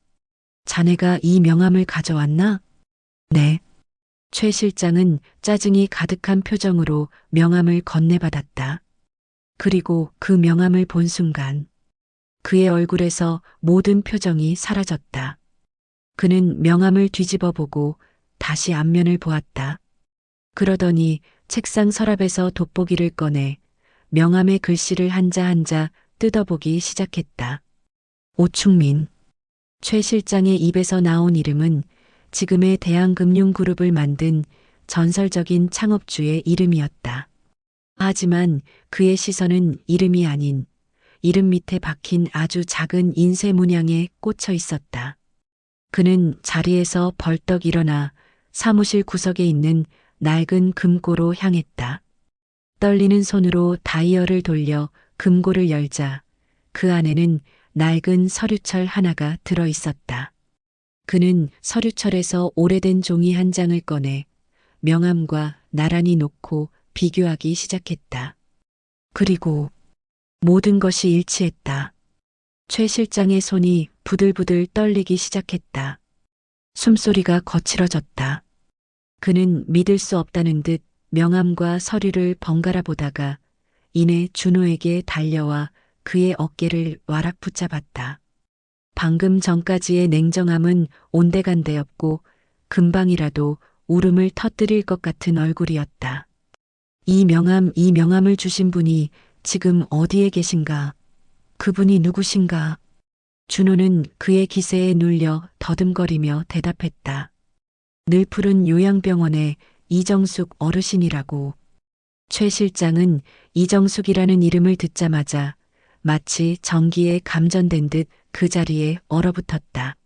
자네가 이 명함을 가져왔나? 네. 최 실장은 짜증이 가득한 표정으로 명함을 건네받았다. 그리고 그 명함을 본 순간 그의 얼굴에서 모든 표정이 사라졌다. 그는 명함을 뒤집어 보고 다시 앞면을 보았다. 그러더니 책상 서랍에서 돋보기를 꺼내 명함의 글씨를 한자 한자 뜯어보기 시작했다. 오충민. 최 실장의 입에서 나온 이름은 지금의 대한금융그룹을 만든 전설적인 창업주의 이름이었다. 하지만 그의 시선은 이름이 아닌 이름 밑에 박힌 아주 작은 인쇄 문양에 꽂혀 있었다. 그는 자리에서 벌떡 일어나 사무실 구석에 있는 낡은 금고로 향했다. 떨리는 손으로 다이얼을 돌려 금고를 열자 그 안에는 낡은 서류철 하나가 들어 있었다. 그는 서류철에서 오래된 종이 한 장을 꺼내 명함과 나란히 놓고 비교하기 시작했다. 그리고 모든 것이 일치했다. 최 실장의 손이 부들부들 떨리기 시작했다. 숨소리가 거칠어졌다. 그는 믿을 수 없다는 듯 명함과 서류를 번갈아 보다가 이내 준호에게 달려와 그의 어깨를 와락 붙잡았다. 방금 전까지의 냉정함은 온데간데없고 금방이라도 울음을 터뜨릴 것 같은 얼굴이었다. 이 명함을 주신 분이 지금 어디에 계신가? 그분이 누구신가? 준호는 그의 기세에 눌려 더듬거리며 대답했다. 늘 푸른 요양병원의 이정숙 어르신이라고. 최 실장은 이정숙이라는 이름을 듣자마자 마치 전기에 감전된 듯 그 자리에 얼어붙었다.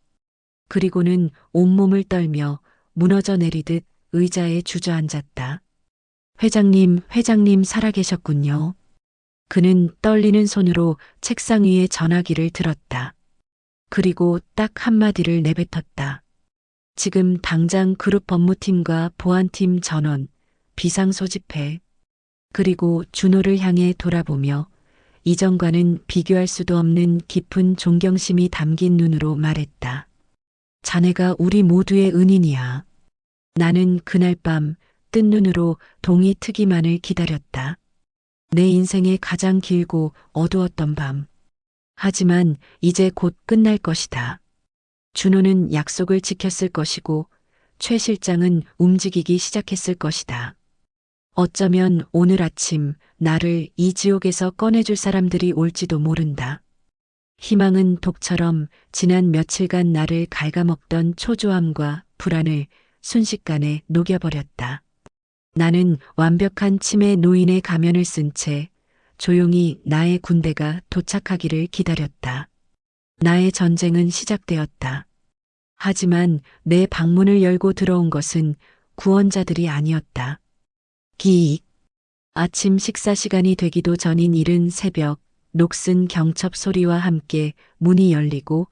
그리고는 온몸을 떨며 무너져 내리듯 의자에 주저앉았다. 회장님 살아계셨군요. 그는 떨리는 손으로 책상 위에 전화기를 들었다. 그리고 딱 한마디를 내뱉었다. 지금 당장 그룹 법무팀과 보안팀 전원, 비상 소집해. 그리고 준호를 향해 돌아보며 이전과는 비교할 수도 없는 깊은 존경심이 담긴 눈으로 말했다. 자네가 우리 모두의 은인이야. 나는 그날 밤 뜬 눈으로 동이 트기만을 기다렸다. 내 인생의 가장 길고 어두웠던 밤. 하지만 이제 곧 끝날 것이다. 준호는 약속을 지켰을 것이고 최 실장은 움직이기 시작했을 것이다. 어쩌면 오늘 아침 나를 이 지옥에서 꺼내줄 사람들이 올지도 모른다. 희망은 독처럼 지난 며칠간 나를 갉아먹던 초조함과 불안을 순식간에 녹여버렸다. 나는 완벽한 치매 노인의 가면을 쓴 채 조용히 나의 군대가 도착하기를 기다렸다. 나의 전쟁은 시작되었다. 하지만 내 방문을 열고 들어온 것은 구원자들이 아니었다. 기익. 아침 식사 시간이 되기도 전인 이른 새벽, 녹슨 경첩 소리와 함께 문이 열리고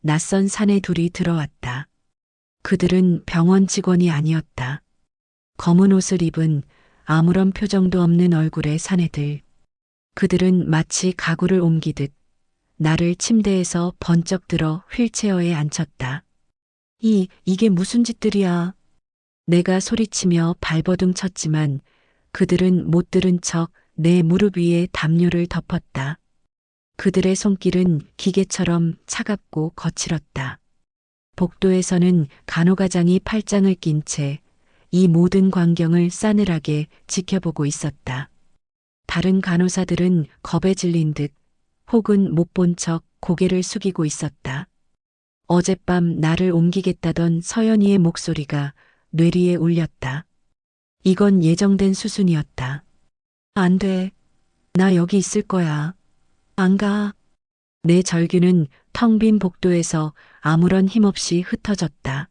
낯선 사내 둘이 들어왔다. 그들은 병원 직원이 아니었다. 검은 옷을 입은 아무런 표정도 없는 얼굴의 사내들. 그들은 마치 가구를 옮기듯 나를 침대에서 번쩍 들어 휠체어에 앉혔다. 이게 무슨 짓들이야? 내가 소리치며 발버둥 쳤지만 그들은 못 들은 척 내 무릎 위에 담요를 덮었다. 그들의 손길은 기계처럼 차갑고 거칠었다. 복도에서는 간호가장이 팔짱을 낀 채 이 모든 광경을 싸늘하게 지켜보고 있었다. 다른 간호사들은 겁에 질린 듯 혹은 못 본 척 고개를 숙이고 있었다. 어젯밤 나를 옮기겠다던 서연이의 목소리가 뇌리에 울렸다. 이건 예정된 수순이었다. 안 돼. 나 여기 있을 거야. 안 가. 내 절규는 텅 빈 복도에서 아무런 힘없이 흩어졌다.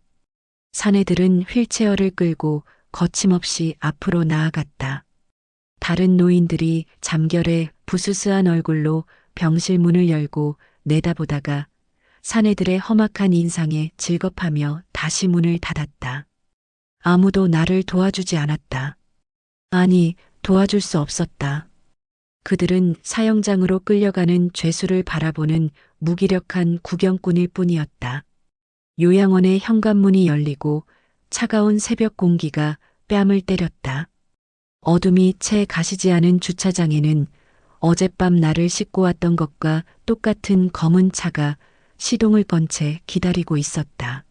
사내들은 휠체어를 끌고 거침없이 앞으로 나아갔다. 다른 노인들이 잠결에 부스스한 얼굴로 병실 문을 열고 내다보다가 사내들의 험악한 인상에 질겁하며 다시 문을 닫았다. 아무도 나를 도와주지 않았다. 아니, 도와줄 수 없었다. 그들은 사형장으로 끌려가는 죄수를 바라보는 무기력한 구경꾼일 뿐이었다. 요양원의 현관문이 열리고 차가운 새벽 공기가 뺨을 때렸다. 어둠이 채 가시지 않은 주차장에는 어젯밤 나를 싣고 왔던 것과 똑같은 검은 차가 시동을 건 채 기다리고 있었다.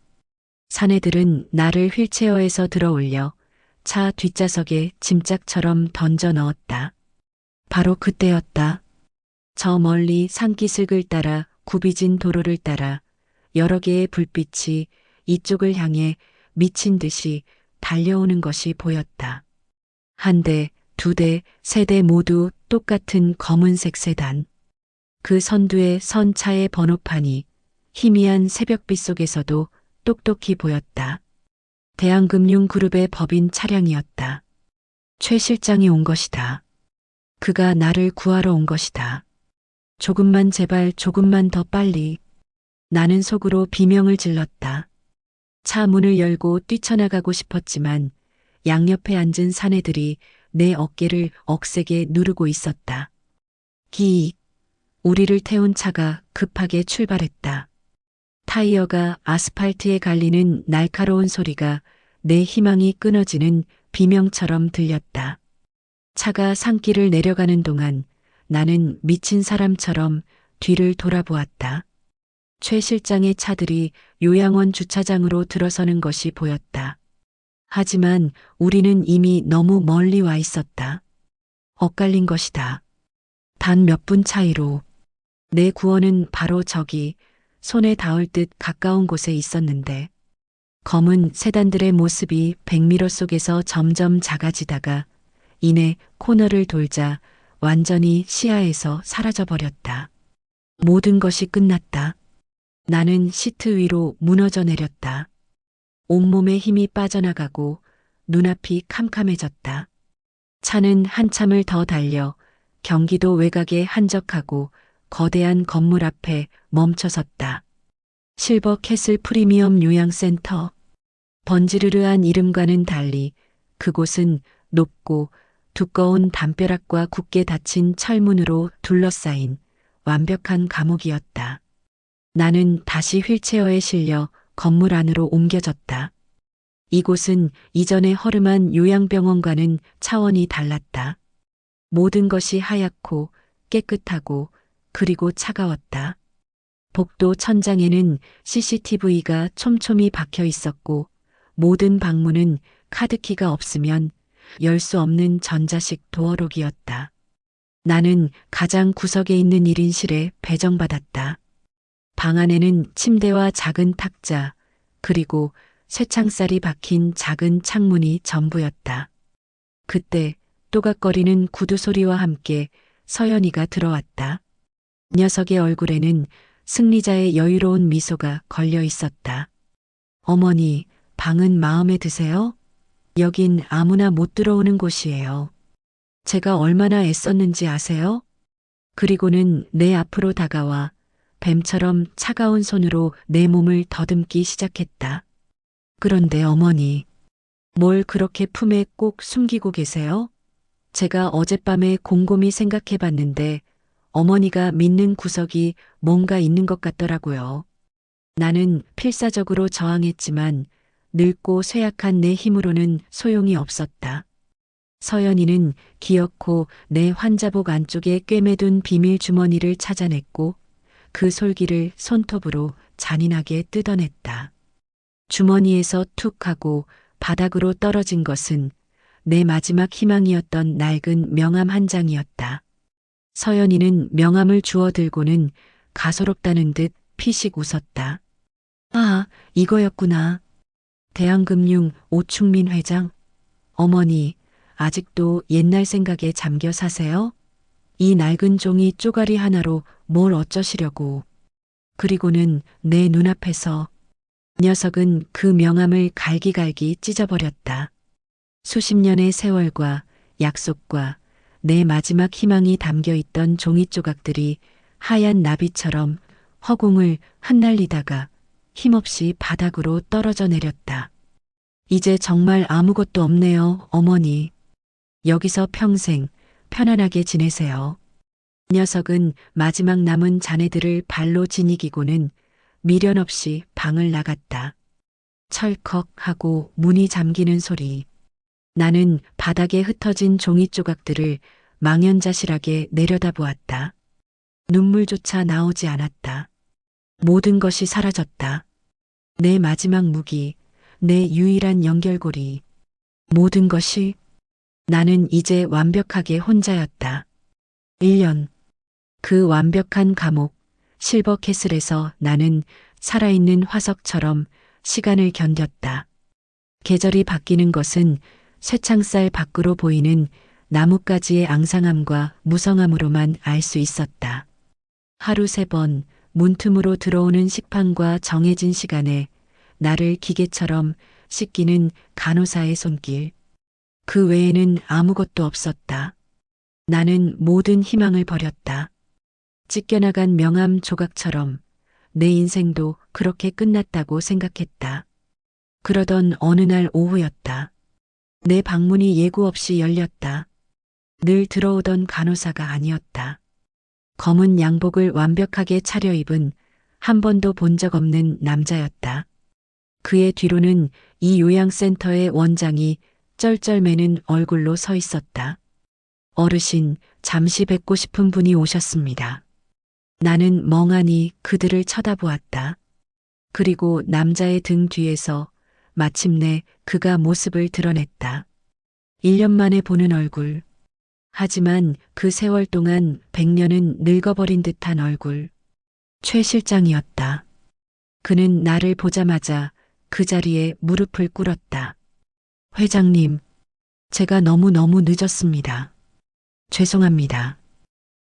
사내들은 나를 휠체어에서 들어올려 차 뒷좌석에 짐짝처럼 던져 넣었다. 바로 그때였다. 저 멀리 산기슭을 따라 굽이진 도로를 따라 여러 개의 불빛이 이쪽을 향해 미친 듯이 달려오는 것이 보였다. 한 대, 두 대, 세 대 모두 똑같은 검은색 세단. 그 선두에 선 차의 번호판이 희미한 새벽빛 속에서도 똑똑히 보였다. 대한금융그룹의 법인 차량이었다. 최 실장이 온 것이다. 그가 나를 구하러 온 것이다. 조금만 제발 조금만 더 빨리. 나는 속으로 비명을 질렀다. 차 문을 열고 뛰쳐나가고 싶었지만 양옆에 앉은 사내들이 내 어깨를 억세게 누르고 있었다. 기익. 우리를 태운 차가 급하게 출발했다. 타이어가 아스팔트에 갈리는 날카로운 소리가 내 희망이 끊어지는 비명처럼 들렸다. 차가 산길을 내려가는 동안 나는 미친 사람처럼 뒤를 돌아보았다. 최 실장의 차들이 요양원 주차장으로 들어서는 것이 보였다. 하지만 우리는 이미 너무 멀리 와 있었다. 엇갈린 것이다. 단 몇 분 차이로. 내 구원은 바로 저기 손에 닿을 듯 가까운 곳에 있었는데 검은 세단들의 모습이 백미러 속에서 점점 작아지다가 이내 코너를 돌자 완전히 시야에서 사라져버렸다. 모든 것이 끝났다. 나는 시트 위로 무너져 내렸다. 온몸에 힘이 빠져나가고 눈앞이 캄캄해졌다. 차는 한참을 더 달려 경기도 외곽에 한적하고 거대한 건물 앞에 멈춰섰다. 실버 캐슬 프리미엄 요양센터. 번지르르한 이름과는 달리 그곳은 높고 두꺼운 담벼락과 굳게 닫힌 철문으로 둘러싸인 완벽한 감옥이었다. 나는 다시 휠체어에 실려 건물 안으로 옮겨졌다. 이곳은 이전의 허름한 요양병원과는 차원이 달랐다. 모든 것이 하얗고 깨끗하고 그리고 차가웠다. 복도 천장에는 CCTV가 촘촘히 박혀 있었고 모든 방문은 카드키가 없으면 열 수 없는 전자식 도어록이었다. 나는 가장 구석에 있는 1인실에 배정받았다. 방 안에는 침대와 작은 탁자, 그리고 쇠창살이 박힌 작은 창문이 전부였다. 그때 또각거리는 구두 소리와 함께 서연이가 들어왔다. 녀석의 얼굴에는 승리자의 여유로운 미소가 걸려 있었다. 어머니, 방은 마음에 드세요? 여긴 아무나 못 들어오는 곳이에요. 제가 얼마나 애썼는지 아세요? 그리고는 내 앞으로 다가와 뱀처럼 차가운 손으로 내 몸을 더듬기 시작했다. 그런데 어머니, 뭘 그렇게 품에 꼭 숨기고 계세요? 제가 어젯밤에 곰곰이 생각해 봤는데 어머니가 믿는 구석이 뭔가 있는 것 같더라고요. 나는 필사적으로 저항했지만 늙고 쇠약한 내 힘으로는 소용이 없었다. 서연이는 기어코 내 환자복 안쪽에 꿰매둔 비밀 주머니를 찾아냈고 그 솔기를 손톱으로 잔인하게 뜯어냈다. 주머니에서 툭 하고 바닥으로 떨어진 것은 내 마지막 희망이었던 낡은 명함 한 장이었다. 서연이는 명함을 주워들고는 가소롭다는 듯 피식 웃었다. 아, 이거였구나. 대한금융 오충민 회장. 어머니, 아직도 옛날 생각에 잠겨 사세요? 이 낡은 종이 쪼가리 하나로 뭘 어쩌시려고. 그리고는 내 눈앞에서 녀석은 그 명함을 갈기갈기 찢어버렸다. 수십 년의 세월과 약속과 내 마지막 희망이 담겨 있던 종이 조각들이 하얀 나비처럼 허공을 흩날리다가 힘없이 바닥으로 떨어져 내렸다. 이제 정말 아무것도 없네요, 어머니. 여기서 평생 편안하게 지내세요. 녀석은 마지막 남은 자네들을 발로 지니기고는 미련 없이 방을 나갔다. 철컥 하고 문이 잠기는 소리. 나는 바닥에 흩어진 종이 조각들을 망연자실하게 내려다보았다. 눈물조차 나오지 않았다. 모든 것이 사라졌다. 내 마지막 무기, 내 유일한 연결고리. 모든 것이. 나는 이제 완벽하게 혼자였다. 1년. 그 완벽한 감옥, 실버캐슬에서 나는 살아있는 화석처럼 시간을 견뎠다. 계절이 바뀌는 것은 쇠창살 밖으로 보이는 나뭇가지의 앙상함과 무성함으로만 알 수 있었다. 하루 3번 문틈으로 들어오는 식판과 정해진 시간에 나를 기계처럼 씻기는 간호사의 손길. 그 외에는 아무것도 없었다. 나는 모든 희망을 버렸다. 찢겨나간 명함 조각처럼 내 인생도 그렇게 끝났다고 생각했다. 그러던 어느 날 오후였다. 내 방문이 예고 없이 열렸다. 늘 들어오던 간호사가 아니었다. 검은 양복을 완벽하게 차려입은 한 번도 본 적 없는 남자였다. 그의 뒤로는 이 요양센터의 원장이 쩔쩔매는 얼굴로 서 있었다. 어르신, 잠시 뵙고 싶은 분이 오셨습니다. 나는 멍하니 그들을 쳐다보았다. 그리고 남자의 등 뒤에서 마침내 그가 모습을 드러냈다. 1년 만에 보는 얼굴. 하지만 그 세월 동안 100년은 늙어버린 듯한 얼굴. 최 실장이었다. 그는 나를 보자마자 그 자리에 무릎을 꿇었다. 회장님, 제가 너무너무 늦었습니다. 죄송합니다.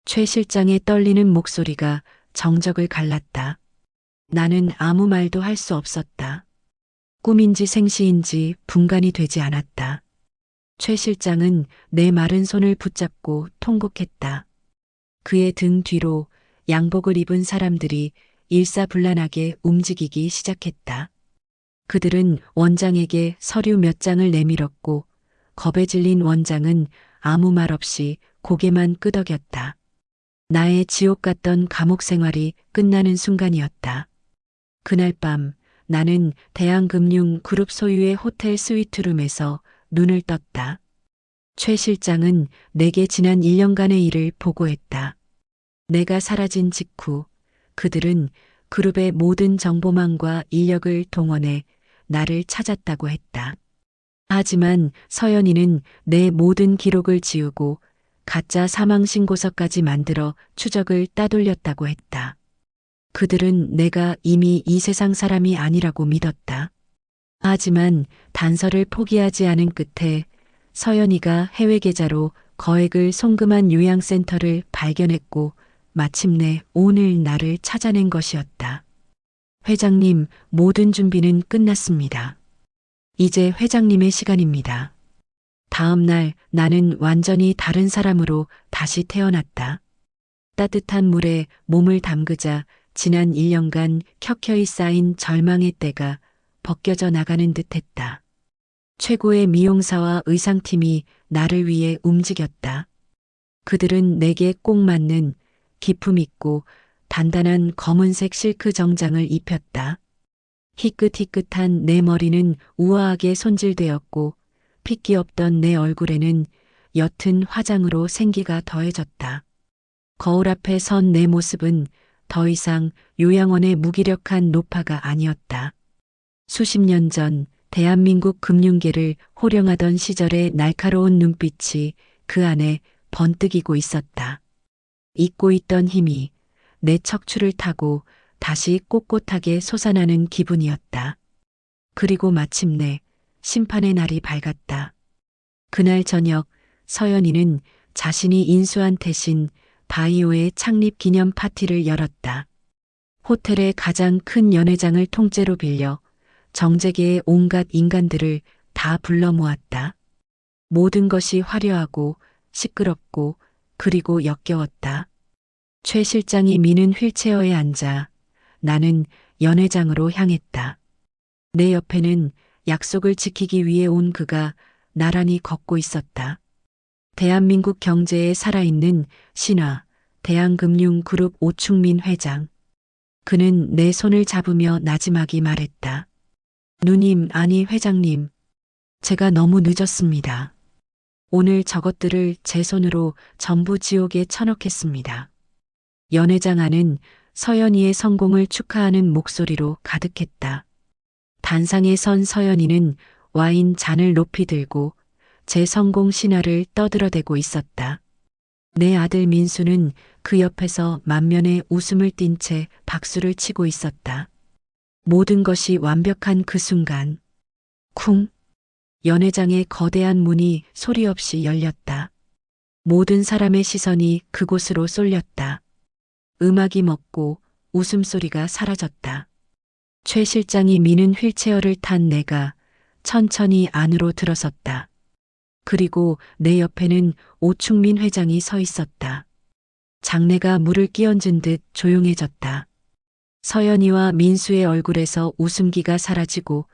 최 실장의 떨리는 목소리가 정적을 갈랐다. 나는 아무 말도 할 수 없었다. 꿈인지 생시인지 분간이 되지 않았다. 최 실장은 내 마른 손을 붙잡고 통곡했다. 그의 등 뒤로 양복을 입은 사람들이 일사불란하게 움직이기 시작했다. 그들은 원장에게 서류 몇 장을 내밀었고 겁에 질린 원장은 아무 말 없이 고개만 끄덕였다. 나의 지옥 같던 감옥 생활이 끝나는 순간이었다. 그날 밤 나는 대한금융그룹 소유의 호텔 스위트룸에서 눈을 떴다. 최 실장은 내게 지난 1년간의 일을 보고했다. 내가 사라진 직후 그들은 그룹의 모든 정보망과 인력을 동원해 나를 찾았다고 했다. 하지만 서연이는 내 모든 기록을 지우고 가짜 사망신고서까지 만들어 추적을 따돌렸다고 했다. 그들은 내가 이미 이 세상 사람이 아니라고 믿었다. 하지만 단서를 포기하지 않은 끝에 서연이가 해외 계좌로 거액을 송금한 요양센터를 발견했고 마침내 오늘 나를 찾아낸 것이었다. 회장님, 모든 준비는 끝났습니다. 이제 회장님의 시간입니다. 다음 날 나는 완전히 다른 사람으로 다시 태어났다. 따뜻한 물에 몸을 담그자 지난 1년간 켜켜이 쌓인 절망의 때가 벗겨져 나가는 듯했다. 최고의 미용사와 의상팀이 나를 위해 움직였다. 그들은 내게 꼭 맞는 기품 있고 단단한 검은색 실크 정장을 입혔다. 희끗희끗한 내 머리는 우아하게 손질되었고 핏기 없던 내 얼굴에는 옅은 화장으로 생기가 더해졌다. 거울 앞에 선 내 모습은 더 이상 요양원의 무기력한 노파가 아니었다. 수십 년 전 대한민국 금융계를 호령하던 시절의 날카로운 눈빛이 그 안에 번뜩이고 있었다. 잊고 있던 힘이 내 척추를 타고 다시 꼿꼿하게 솟아나는 기분이었다. 그리고 마침내 심판의 날이 밝았다. 그날 저녁 서연이는 자신이 인수한 태신 바이오의 창립 기념 파티를 열었다. 호텔의 가장 큰 연회장을 통째로 빌려 정재계의 온갖 인간들을 다 불러 모았다. 모든 것이 화려하고 시끄럽고 그리고 역겨웠다. 최 실장이 미는 휠체어에 앉아 나는 연회장으로 향했다. 내 옆에는 약속을 지키기 위해 온 그가 나란히 걷고 있었다. 대한민국 경제에 살아있는 신화, 대한금융그룹 오충민 회장. 그는 내 손을 잡으며 나지막이 말했다. 누님, 아니 회장님. 제가 너무 늦었습니다. 오늘 저것들을 제 손으로 전부 지옥에 쳐넣겠습니다. 연회장 안은 서연이의 성공을 축하하는 목소리로 가득했다. 단상에 선 서연이는 와인 잔을 높이 들고 제 성공 신화를 떠들어대고 있었다. 내 아들 민수는 그 옆에서 만면에 웃음을 띤 채 박수를 치고 있었다. 모든 것이 완벽한 그 순간, 쿵! 연회장의 거대한 문이 소리 없이 열렸다. 모든 사람의 시선이 그곳으로 쏠렸다. 음악이 멎고 웃음소리가 사라졌다. 최 실장이 미는 휠체어를 탄 내가 천천히 안으로 들어섰다. 그리고 내 옆에는 오충민 회장이 서 있었다. 장내가 물을 끼얹은 듯 조용해졌다. 서연이와 민수의 얼굴에서 웃음기가 사라지고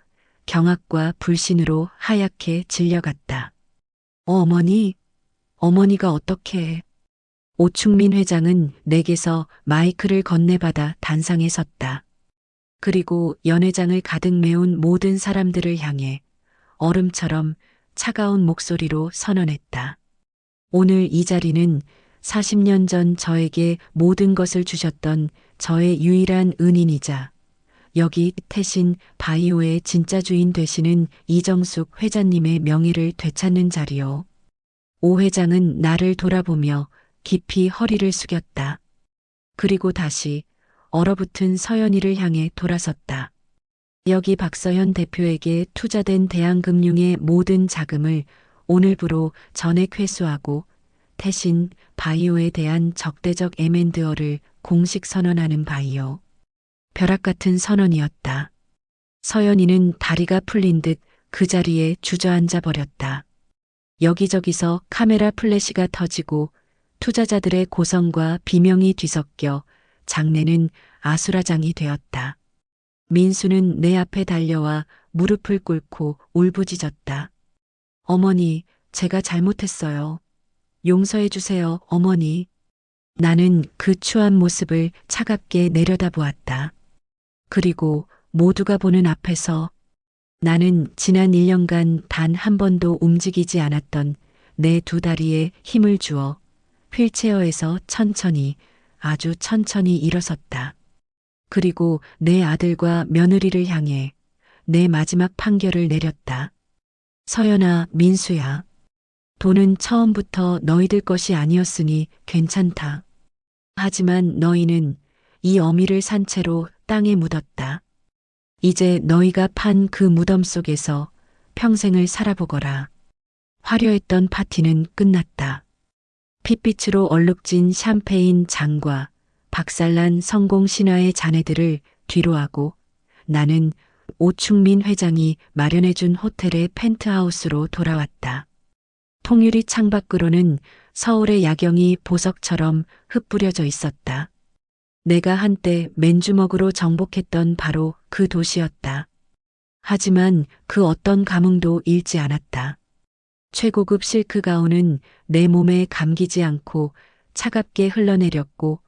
경악과 불신으로 하얗게 질려갔다. 어머니, 어머니가 어떻게... 오충민 회장은 내게서 마이크를 건네받아 단상에 섰다. 그리고 연회장을 가득 메운 모든 사람들을 향해 얼음처럼 차가운 목소리로 선언했다. 오늘 이 자리는 40년 전 저에게 모든 것을 주셨던 저의 유일한 은인이자 여기 태신 바이오의 진짜 주인 되시는 이정숙 회장님의 명예를 되찾는 자리요. 오 회장은 나를 돌아보며 깊이 허리를 숙였다. 그리고 다시 얼어붙은 서연이를 향해 돌아섰다. 여기 박서현 대표에게 투자된 대한금융의 모든 자금을 오늘부로 전액 회수하고 태신 바이오에 대한 적대적 M&A를 공식 선언하는 바이오. 벼락 같은 선언이었다. 서연이는 다리가 풀린 듯 그 자리에 주저앉아 버렸다. 여기저기서 카메라 플래시가 터지고 투자자들의 고성과 비명이 뒤섞여 장내는 아수라장이 되었다. 민수는 내 앞에 달려와 무릎을 꿇고 울부짖었다. 어머니, 제가 잘못했어요. 용서해 주세요, 어머니. 나는 그 추한 모습을 차갑게 내려다보았다. 그리고 모두가 보는 앞에서 나는 지난 1년간 단 한 번도 움직이지 않았던 내 두 다리에 힘을 주어 휠체어에서 천천히, 아주 천천히 일어섰다. 그리고 내 아들과 며느리를 향해 내 마지막 판결을 내렸다. 서연아, 민수야. 돈은 처음부터 너희들 것이 아니었으니 괜찮다. 하지만 너희는 이 어미를 산 채로 땅에 묻었다. 이제 너희가 판 그 무덤 속에서 평생을 살아보거라. 화려했던 파티는 끝났다. 핏빛으로 얼룩진 샴페인 잔과 박살난 성공 신화의 잔해들을 뒤로하고 나는 오충민 회장이 마련해준 호텔의 펜트하우스로 돌아왔다. 통유리 창밖으로는 서울의 야경이 보석처럼 흩뿌려져 있었다. 내가 한때 맨주먹으로 정복했던 바로 그 도시였다. 하지만 그 어떤 감흥도 잃지 않았다. 최고급 실크 가운은 내 몸에 감기지 않고 차갑게 흘러내렸고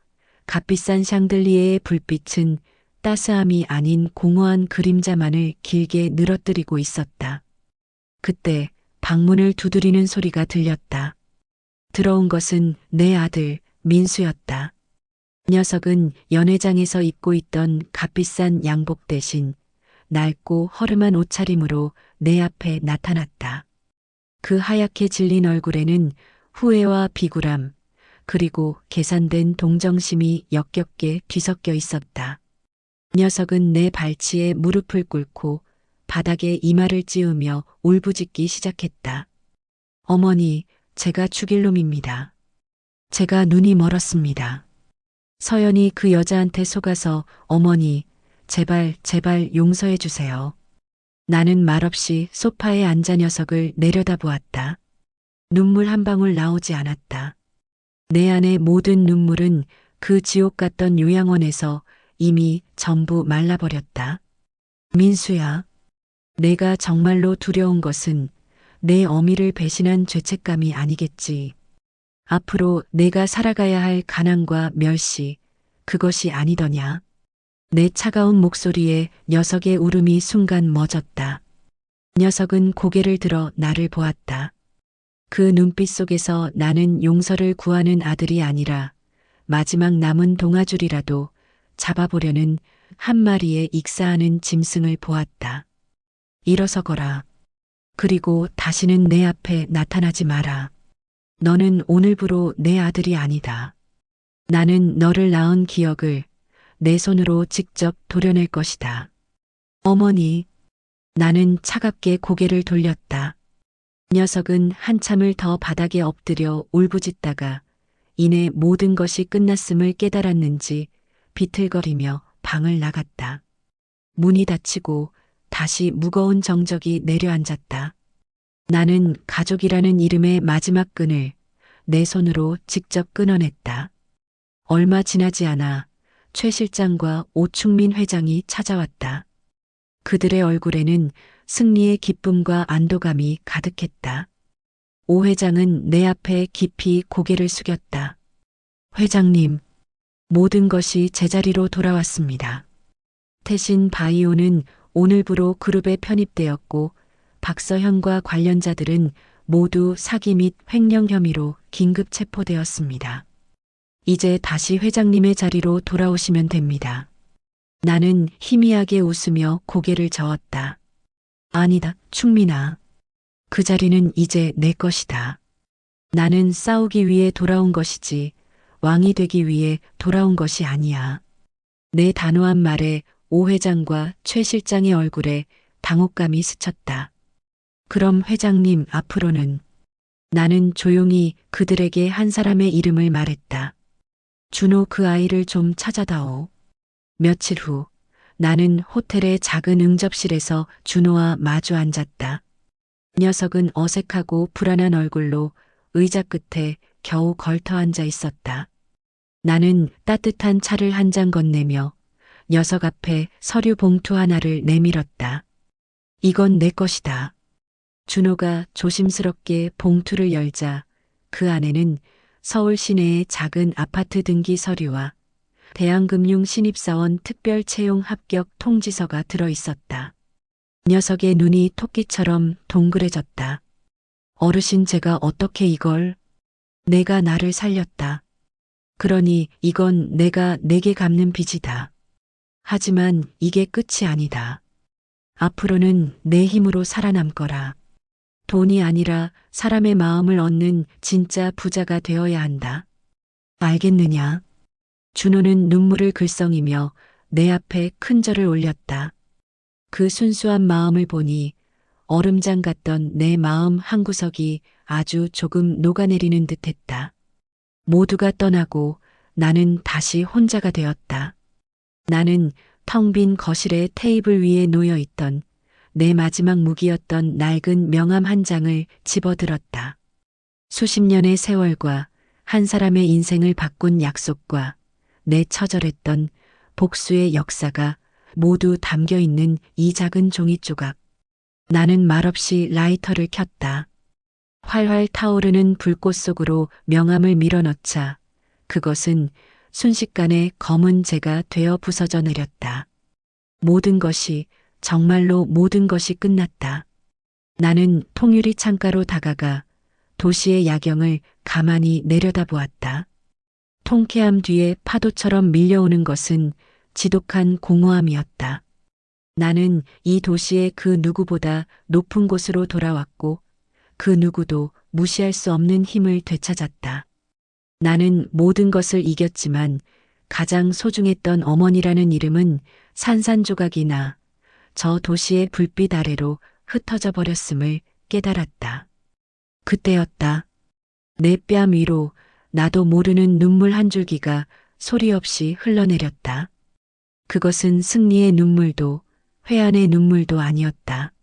값비싼 샹들리에의 불빛은 따스함이 아닌 공허한 그림자만을 길게 늘어뜨리고 있었다. 그때 방문을 두드리는 소리가 들렸다. 들어온 것은 내 아들 민수였다. 녀석은 연회장에서 입고 있던 값비싼 양복 대신 낡고 허름한 옷차림으로 내 앞에 나타났다. 그 하얗게 질린 얼굴에는 후회와 비굴함, 그리고 계산된 동정심이 역겹게 뒤섞여 있었다. 녀석은 내 발치에 무릎을 꿇고 바닥에 이마를 찌우며 울부짖기 시작했다. 어머니, 제가 죽일 놈입니다. 제가 눈이 멀었습니다. 서연이 그 여자한테 속아서 어머니, 제발, 제발 용서해 주세요. 나는 말없이 소파에 앉아 녀석을 내려다보았다. 눈물 한 방울 나오지 않았다. 내 안의 모든 눈물은 그 지옥 같던 요양원에서 이미 전부 말라버렸다. 민수야, 내가 정말로 두려운 것은 내 어미를 배신한 죄책감이 아니겠지. 앞으로 내가 살아가야 할 가난과 멸시, 그것이 아니더냐. 내 차가운 목소리에 녀석의 울음이 순간 멎었다. 녀석은 고개를 들어 나를 보았다. 그 눈빛 속에서 나는 용서를 구하는 아들이 아니라 마지막 남은 동아줄이라도 잡아보려는 한 마리의 익사하는 짐승을 보았다. 일어서거라. 그리고 다시는 내 앞에 나타나지 마라. 너는 오늘부로 내 아들이 아니다. 나는 너를 낳은 기억을 내 손으로 직접 도려낼 것이다. 어머니, 나는 차갑게 고개를 돌렸다. 녀석은 한참을 더 바닥에 엎드려 울부짖다가 이내 모든 것이 끝났음을 깨달았는지 비틀거리며 방을 나갔다. 문이 닫히고 다시 무거운 정적이 내려앉았다. 나는 가족이라는 이름의 마지막 끈을 내 손으로 직접 끊어냈다. 얼마 지나지 않아 최 실장과 오충민 회장이 찾아왔다. 그들의 얼굴에는 승리의 기쁨과 안도감이 가득했다. 오 회장은 내 앞에 깊이 고개를 숙였다. 회장님, 모든 것이 제자리로 돌아왔습니다. 태신 바이오는 오늘부로 그룹에 편입되었고 박서현과 관련자들은 모두 사기 및 횡령 혐의로 긴급 체포되었습니다. 이제 다시 회장님의 자리로 돌아오시면 됩니다. 나는 희미하게 웃으며 고개를 저었다. 아니다, 충민아. 그 자리는 이제 내 것이다. 나는 싸우기 위해 돌아온 것이지 왕이 되기 위해 돌아온 것이 아니야. 내 단호한 말에 오 회장과 최 실장의 얼굴에 당혹감이 스쳤다. 그럼 회장님, 앞으로는. 나는 조용히 그들에게 한 사람의 이름을 말했다. 준호, 그 아이를 좀 찾아다오. 며칠 후 나는 호텔의 작은 응접실에서 준호와 마주 앉았다. 녀석은 어색하고 불안한 얼굴로 의자 끝에 겨우 걸터 앉아 있었다. 나는 따뜻한 차를 한 잔 건네며 녀석 앞에 서류 봉투 하나를 내밀었다. 이건 내 것이다. 준호가 조심스럽게 봉투를 열자 그 안에는 서울 시내의 작은 아파트 등기 서류와 대한금융 신입사원 특별 채용 합격 통지서가 들어 있었다. 녀석의 눈이 토끼처럼 동그래졌다. 어르신, 제가 어떻게 이걸? 내가 나를 살렸다. 그러니 이건 내가 내게 갚는 빚이다. 하지만 이게 끝이 아니다. 앞으로는 내 힘으로 살아남거라. 돈이 아니라 사람의 마음을 얻는 진짜 부자가 되어야 한다. 알겠느냐? 준호는 눈물을 글썽이며 내 앞에 큰 절을 올렸다. 그 순수한 마음을 보니 얼음장 같던 내 마음 한구석이 아주 조금 녹아내리는 듯했다. 모두가 떠나고 나는 다시 혼자가 되었다. 나는 텅 빈 거실의 테이블 위에 놓여 있던 내 마지막 무기였던 낡은 명함 한 장을 집어들었다. 수십 년의 세월과 한 사람의 인생을 바꾼 약속과 내 처절했던 복수의 역사가 모두 담겨 있는 이 작은 종이 조각. 나는 말없이 라이터를 켰다. 활활 타오르는 불꽃 속으로 명함을 밀어넣자 그것은 순식간에 검은 재가 되어 부서져 내렸다. 모든 것이, 정말로 모든 것이 끝났다. 나는 통유리 창가로 다가가 도시의 야경을 가만히 내려다보았다. 통쾌함 뒤에 파도처럼 밀려오는 것은 지독한 공허함이었다. 나는 이 도시의 그 누구보다 높은 곳으로 돌아왔고 그 누구도 무시할 수 없는 힘을 되찾았다. 나는 모든 것을 이겼지만 가장 소중했던 어머니라는 이름은 산산조각이나 저 도시의 불빛 아래로 흩어져 버렸음을 깨달았다. 그때였다. 내 뺨 위로 나도 모르는 눈물 한 줄기가 소리 없이 흘러내렸다. 그것은 승리의 눈물도 회한의 눈물도 아니었다.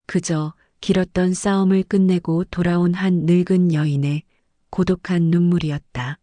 그저 길었던 싸움을 끝내고 돌아온 한 늙은 여인의 고독한 눈물이었다.